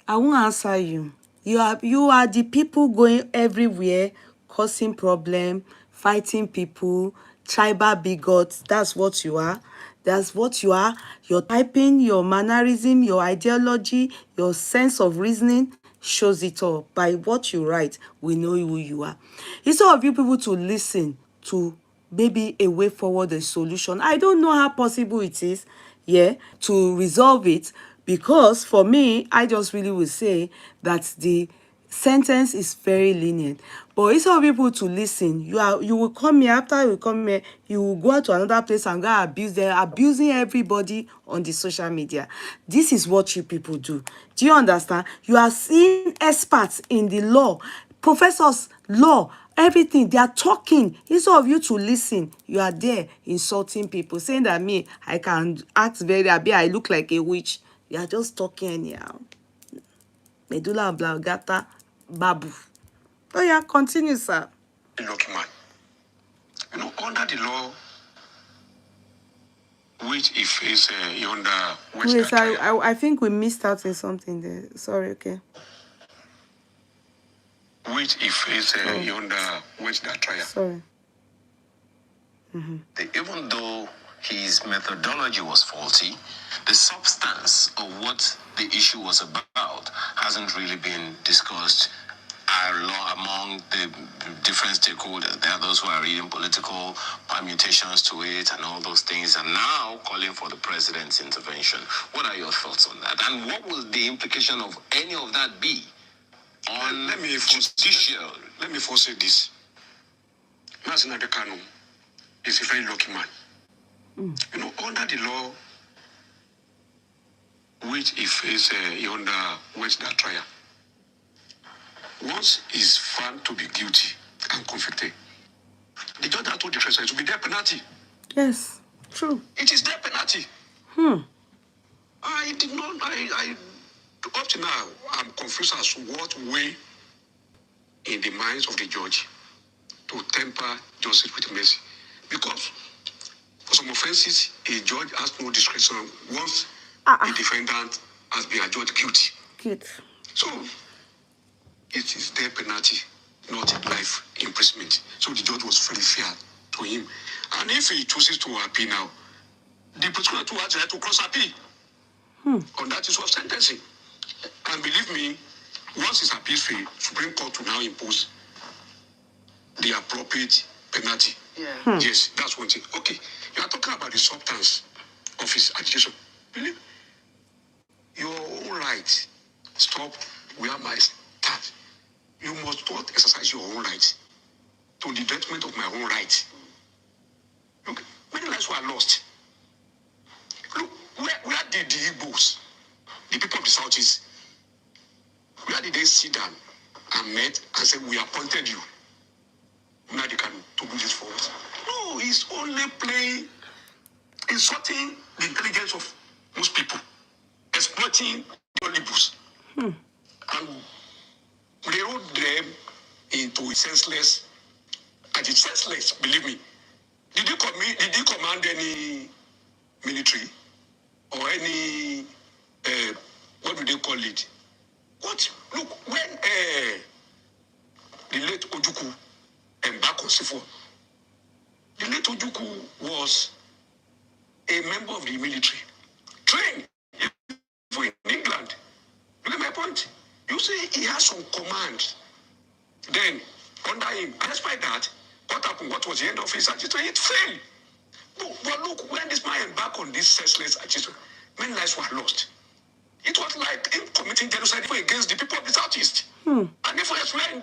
I won't answer you. You are the people going everywhere, causing problem, fighting people, tribal bigots. That's what you are. That's what you are. Your typing, your mannerism, your ideology, your sense of reasoning. shows it all. By what you write, we know who you are. Instead of you people to listen to maybe a way forward, a solution. I don't know how possible it is, yeah, to resolve it, because for me, I just really would say that the sentence is very lenient. But instead of people to listen, you will come here, after you come here, you will go to another place and go abuse them, abusing everybody on the social media. This is what you people do. Do you understand? You are seeing experts in the law, professors, law, everything. They are talking. Instead of you to listen, you are there insulting people, saying that me, I can act very, I look like a witch. You are just talking anyhow. Medulla oblongata, babu. Oh yeah, continue, sir. Lucky man. You know, under the law, which if is under which Wait, I think we missed out in something there. Sorry, okay. which if is under which that trial. Sorry. Even though his methodology was faulty, the substance of what the issue was about hasn't really been discussed among the different stakeholders. There are those who are reading political permutations to it and all those things, and now calling for the president's intervention. What are your thoughts on that? And what will the implication of any of that be on judicial? Let me first say this. Nnamdi Kanu is a very lucky man. You know, under the law, which if is under which that trial, once he's found to be guilty and convicted, the judge that told the president to be death penalty. Yes, true. It is death penalty. I did not. I up to now, I'm confused as to what way in the minds of the judge to temper justice with mercy, because for some offenses, a judge has no discretion once the defendant has been adjudged guilty. Good. So it is death penalty, not life imprisonment. So the judge was very fair to him. And if he chooses to appeal now, the prosecutor too has the right to cross appeal on that issue of sentencing. And believe me, once his appeal failed, Supreme Court will now impose the appropriate penalty. Yeah. Yes, that's one thing. Okay, you are talking about the substance of his agitation. Believe me, your own right stop where my start. You must not exercise your own right to the detriment of my own right. Look, many lives were lost. Look, where did the Igbos, the people of the Southeast, where did they sit down and met and said, we appointed you, Nnamdi Kanu, to do this for us? No, he's only playing, insulting the intelligence of most people, exploiting the Igbos. And they wrote them into senseless, and it's senseless, believe me. Did you command any military or any, what do they call it? What? Look, when the late Ojukwu embarked on Sifo, the late Ojukwu was a member of the military, trained in England. Look at my point. You see, he has some command. Then, under him, despite that, what happened? What was the end of his agitation? It failed. But look, when this man embarked on this senseless agitation, many lives were lost. It was like him committing genocide against the people of the Southeast. And if we explain,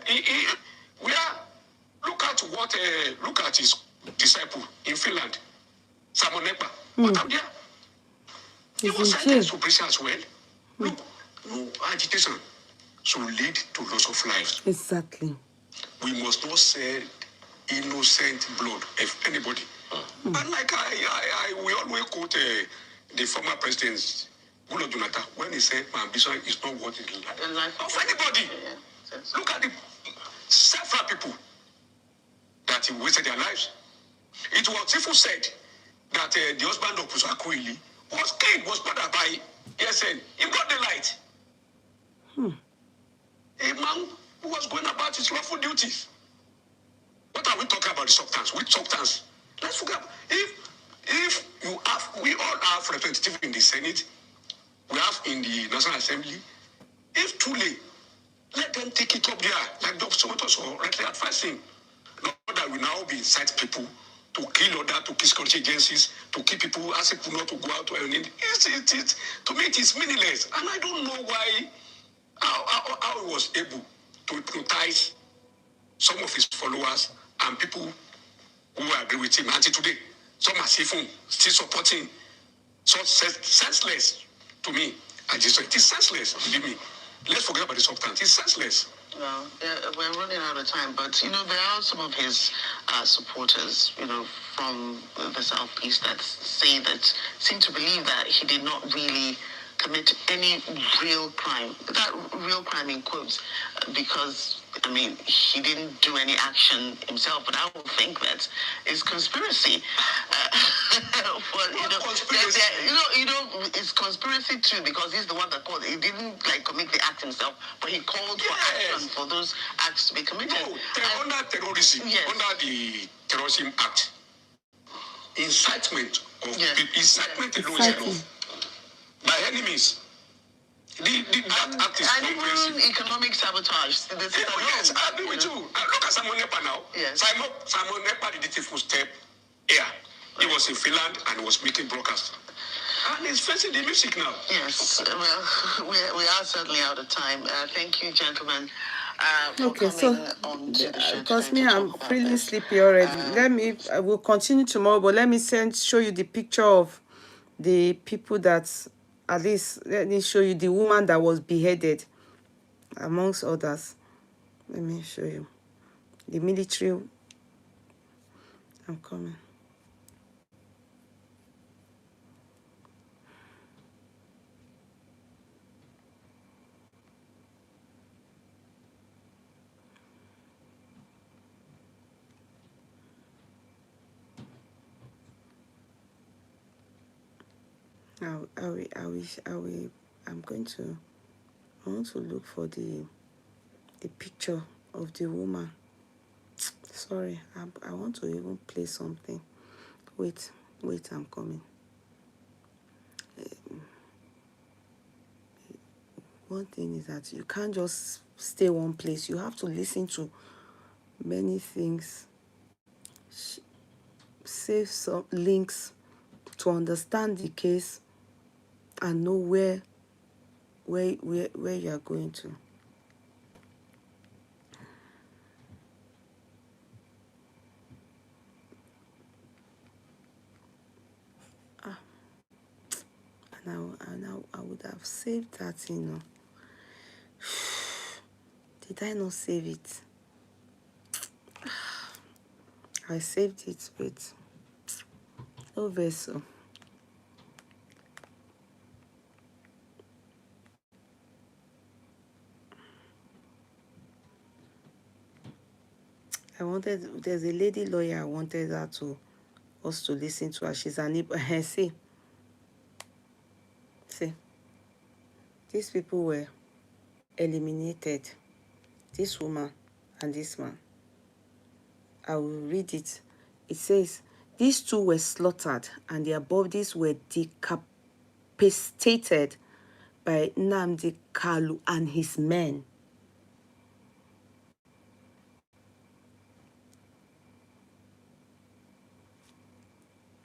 look at his disciple in Finland, Simon Ekpa. What happened there? He was sentenced to prison as well. Look, no agitation should lead to loss of lives. Exactly. We must not shed innocent blood of anybody. And like we always quote the former president, Goodluck Jonathan, when he said, my ambition is not what it is like of anybody. Yeah. Look at the several people that wasted their lives. It was Tifu said that the husband of Professor Akwili was killed, was murdered by ESN. He got the light. A man who was going about his lawful duties. What are we talking about? The substance? Which substance? Let's forget. If you have, we all have representatives in the Senate, we have in the National Assembly. If truly Let them take it up there, like Dr. Somotos or rightly advising. Not that we now be incite people to kill other, to kill security agencies, to keep people, ask people not to go out to any. To me, it is meaningless. And I don't know why, how he was able to hypnotize some of his followers and people who agree with him until today. Some are still supporting. So senseless to me. I just it is senseless, believe me. Let's forget about the substance. It's senseless. Well, we're running out of time, but there are some of his supporters, from the Southeast that seem to believe that he did not really commit any real crime. That real crime in quotes, because he didn't do any action himself. But I would think that it's conspiracy. Conspiracy? It's conspiracy too, because he's the one that called. He didn't commit the act himself, but he called for action for those acts to be committed. No, under terrorism, under the Terrorism Act, incitement of incitement alone is enough. By enemies. That act is comprehensive. Even economic sabotage. Yes, I agree with you. Look at Simon Nepa now. Yes. Simon Nepa did the full step here. He was in Finland and he was making broadcasts. And he's facing the music now. Yes. Well, we are certainly out of time. Thank you, gentlemen. Okay, so because I'm feeling sleepy already. I will continue tomorrow, but let me show you the picture of the people that, at least let me show you the woman that was beheaded, amongst others. Let me show you the military. I'm coming. I want to look for the picture of the woman. Sorry, I want to even play something. Wait, I'm coming. One thing is that you can't just stay one place. You have to listen to many things. Save some links to understand the case and know where you are going to. And I would have saved that, Did I not save it? I saved it with no vessel. There's a lady lawyer I wanted us to listen to her. She's an Igbo. See, these people were eliminated. This woman and this man. I will read it. It says, these two were slaughtered and their bodies were decapitated by Nnamdi Kanu and his men.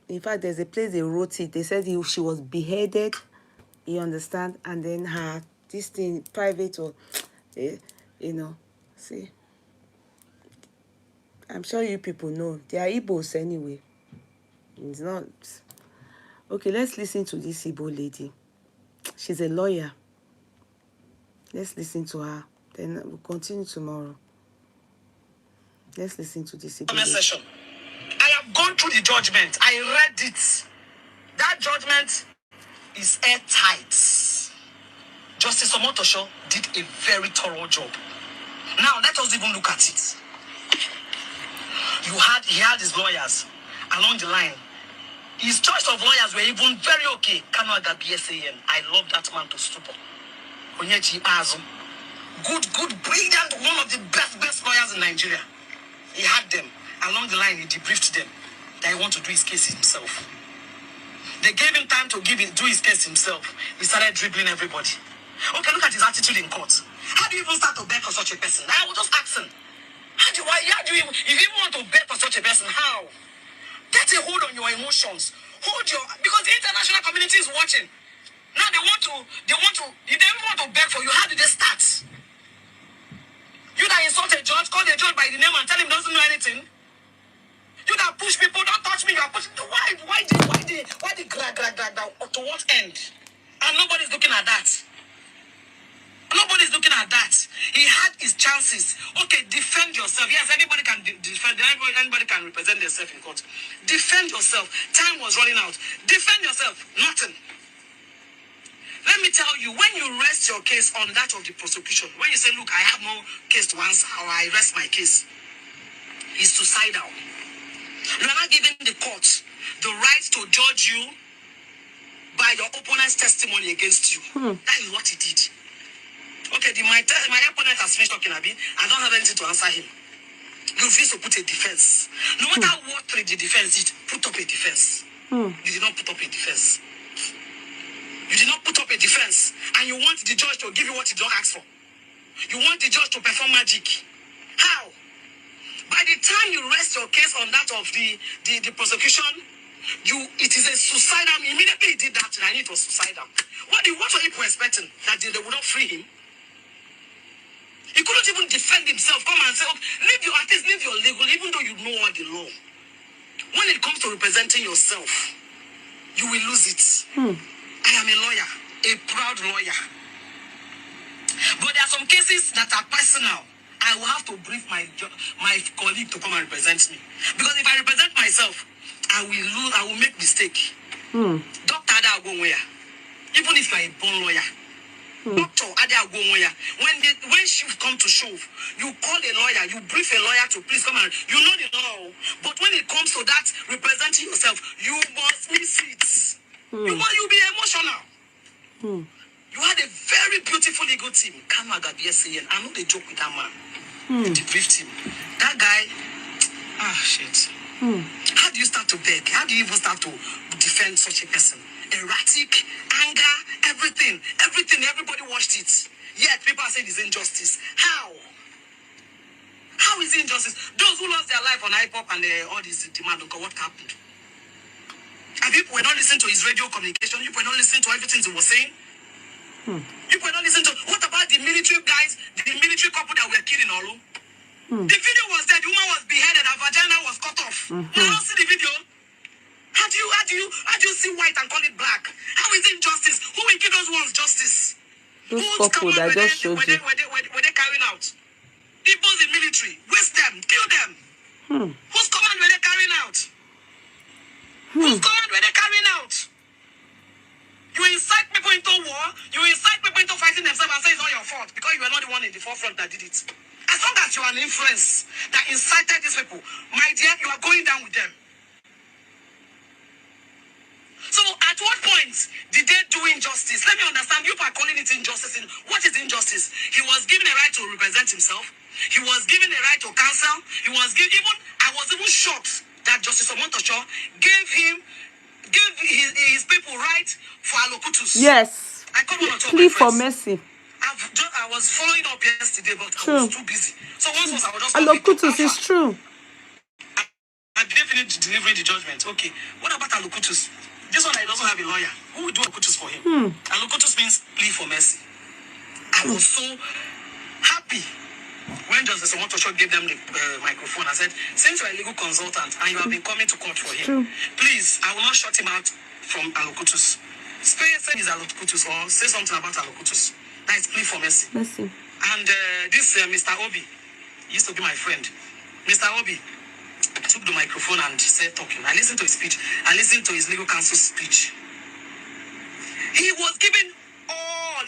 In fact, there's a place they wrote it. They said she was beheaded, you understand, and then this thing, private or, see. I'm sure you people know. They are Igbos anyway. It's not. Okay, let's listen to this Igbo lady. She's a lawyer. Let's listen to her. Then we'll continue tomorrow. Let's listen to this Igbo lady. I have gone through the judgment. I read it. That judgment is airtight. Justice Omotosho did a very thorough job. Now, let us even look at it. He had his lawyers along the line. His choice of lawyers were even very okay. Kanu Agabi SAN. I love that man to stupor. Onyechi Azum. Good, brilliant, one of the best lawyers in Nigeria. He had them. Along the line, he debriefed them that he wants to do his case himself. They gave him time to do his case himself. He started dribbling everybody. Okay, look at his attitude in court. How do you even start to beg for such a person? I will just ask him. How do you even, if you even want to beg for such a person, how? Get a hold on your emotions. Because the international community is watching. Now they want to, if they even want to beg for you, how do they start? You that insult a judge, call the judge by the name and tell him he doesn't know anything. You that push people, don't touch me, you are pushing. Why the drag, to what end? And nobody's looking at that. Nobody's looking at that. He had his chances. Okay, defend yourself. Yes, anybody can defend. Anybody can represent themselves in court. Defend yourself. Time was running out. Defend yourself. Nothing. Let me tell you, when you rest your case on that of the prosecution, when you say, look, I have no case to answer, or I rest my case, it's suicidal. You are not giving the court the right to judge you by your opponent's testimony against you. That is what he did. Okay, my opponent has finished talking, Abi. I don't have anything to answer him. You refuse to put a defense. No matter what the defense did, put up a defense. You did not put up a defense. You did not put up a defense. And you want the judge to give you what you don't ask for. You want the judge to perform magic. How? By the time you rest your case on that of the prosecution, it is a suicidal. Immediately he did that, and I knew it was suicidal. What were people expecting? That they would not free him? He couldn't even defend himself. Come and say, leave your legal, even though you know all the law. When it comes to representing yourself, you will lose it. I am a lawyer, a proud lawyer. But there are some cases that are personal. I will have to brief my colleague to come and represent me. Because if I represent myself, I will make mistake. Dr. Ada Agwonweya, even if you are a born lawyer, Doctor Ada Agwonweya, when she come to show, you call a lawyer, you brief a lawyer to please come and, you know the law. But when it comes to that, representing yourself, you must miss it. You'll be emotional. You had a very beautiful legal team. Kanu Agabiesian. I know they joke with that man. They debriefed him. That guy, shit. How do you start to beg? How do you even start to defend such a person? Erratic, anger, everything, everybody watched it. Yet people are saying it's injustice. How? How is it injustice? Those who lost their life on hip-hop and all this demand, what happened? And people were not listening to his radio communication. People were not listening to everything he was saying. People were not listening to, what about the military guys, the military couple that were killed in Olu? The video was there, the woman was beheaded, her vagina was cut off. You don't see the video? How do you see white and call it black? How is it injustice? Who will give those ones justice? Those couple that just showed you. Were they carrying out? People in military, waste them, kill them. Whose command were they carrying out? Whose command were they carrying out? You incite people into war, you incite people into fighting themselves and say it's all your fault because you were not the one in the forefront that did it. As long as you are an influence that incited these people, my dear, you are going down with them. So at what point did they do injustice? Let me understand. You are calling it injustice. What is injustice? He was given a right to represent himself. He was given a right to counsel. I was even shocked that Justice Omontosho gave his people right for allocutus. Yes. I called one or two Plea of my for friends. mercy. I was following up yesterday, but I was too busy. So once I was just Allocutus is true. I didn't finish delivering the judgment. Okay, what about allocutus? This one, I doesn't have a lawyer. Who will do allocutus for him? Allocutus means plea for mercy. I was so happy when Justice Omontosho gave them the microphone. I said, since you're a legal consultant and you have been coming to court for him, please, I will not shut him out from allocutus. Say his allocutus or say something about allocutus. That is plea for mercy. And this Mr. Obi used to be my friend. Mr. Obi took the microphone and said talking. I listened to his speech. I listened to his legal counsel's speech. He was given all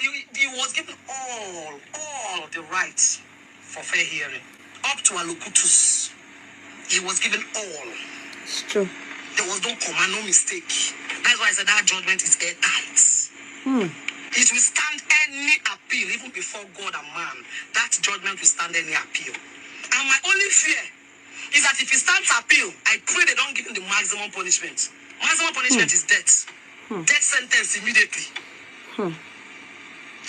the rights for fair hearing. Up to allocutus. He was given all. It's true. There was no comma, no mistake. That's why I said that judgment is airtight. It will stand any appeal, even before God and man. That judgment will stand any appeal. And my only fear is that if he stands appeal, I pray they don't give him the maximum punishment. Maximum punishment is death. Death sentence immediately.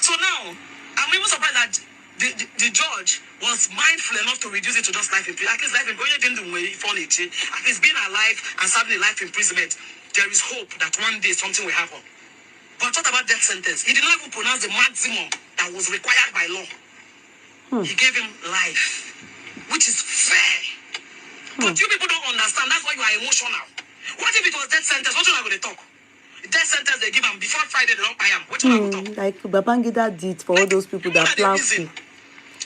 So now, I'm even surprised that the judge was mindful enough to reduce it to just life imprisonment. At least life imprisonment didn't do at least being alive and serving a life imprisonment, there is hope that one day something will happen. But what about death sentence? He did not even pronounce the maximum that was required by law. He gave him life, which is fair. But you people don't understand. That's why you are emotional. What if it was death sentence? What should I going to talk? Death sentence they give him before Friday they don't buy him. What should I going to talk? Like Babangida did for all those people that What are plan they coup.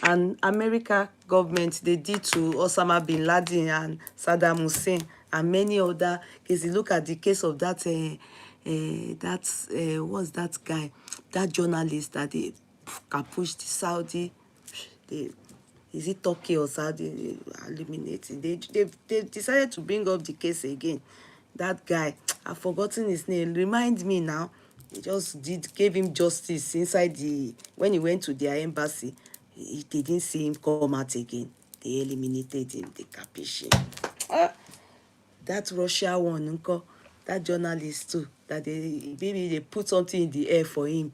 And America government, they did to Osama bin Laden and Saddam Hussein and many other cases. Look at the case of that, what's that guy, that journalist that they pushed Saudi, they, is it Turkey or Saudi, eliminating. They decided to bring up the case again. That guy, I've forgotten his name. Remind me now. They just gave him justice inside when he went to their embassy. They didn't see him come out again. They eliminated him. They capish him. That Russia one, uncle, that journalist too, that maybe they put something in the air for him.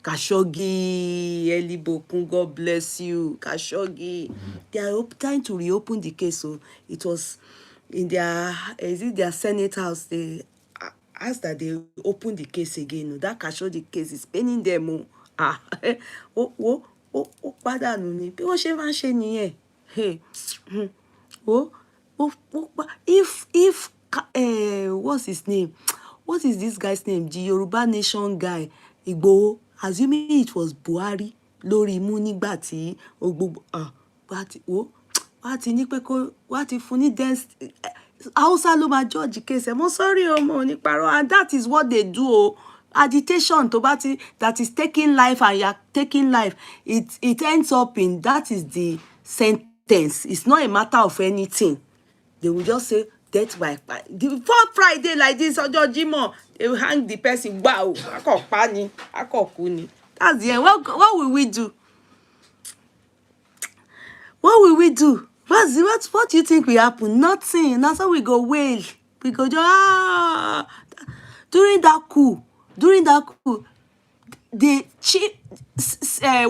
Khashoggi, Elibokun, God bless you. Khashoggi. They are trying to reopen the case. So it was in their Senate House. They asked that they open the case again. That Khashoggi case is paining them. Pàdánù ni. Bí wọ́n ṣe máa ń ṣe nìyẹn. If what's his name? What is this guy's name? The Yoruba Nation guy, Igboho, assuming it was Buhari lórí imú nígbà tí wá ti ní pé kó wá ti fún ní dance Hausa ló máa judge case ẹ̀. Mo sorry o, mo ní parọ́, and that is what they do. Agitation that is taking life, and you are taking life, it ends up in that is the sentence. It's not a matter of anything. They will just say death by before Friday like this, Ọjọ́ Jímọ̀, they will hang the person. Wow, akọ̀pá ni. That's the end. What will we do? What will we do? What do you think will happen? Nothing. That's how we go wail. We go just during that coup, the chief,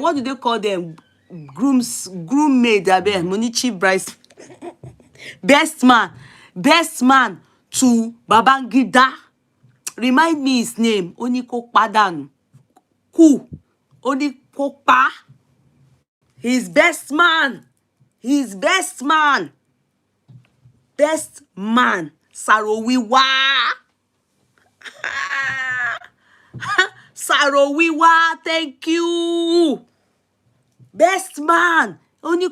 what do they call them? Groom maid, money chief brides. Best man to Babangida. Remind me his name. Oni ko padanu. Coup. Oni ko pa. His best man. Sarowiwa. Sarowiwa, thank you. Best man. Only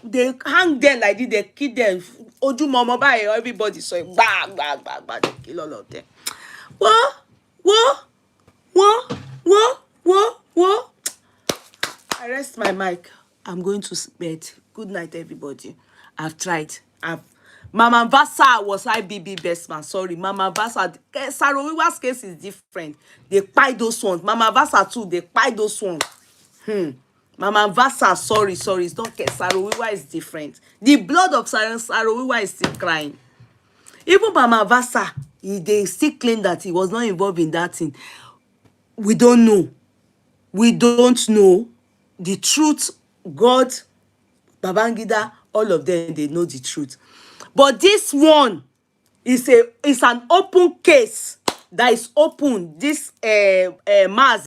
they hang them like this, they kill them. Oju mama by everybody so bang, they kill all of them. What? I rest my mic. I'm going to bed. Good night, everybody. I've tried. Mama Vasa was IBB best man. Sorry, Mama Vasa. Sarowiwa's case is different. They buy those ones. Mama Vasa too. They buy those ones. Mama Vasa, sorry. It's not case. Sarowiwa is different. The blood of Sarowiwa is still crying. Even Mama Vasa, they still claim that he was not involved in that thing. We don't know. The truth. God, Babangida, all of them, they know the truth. But this one is an open case that is open. This Maziiii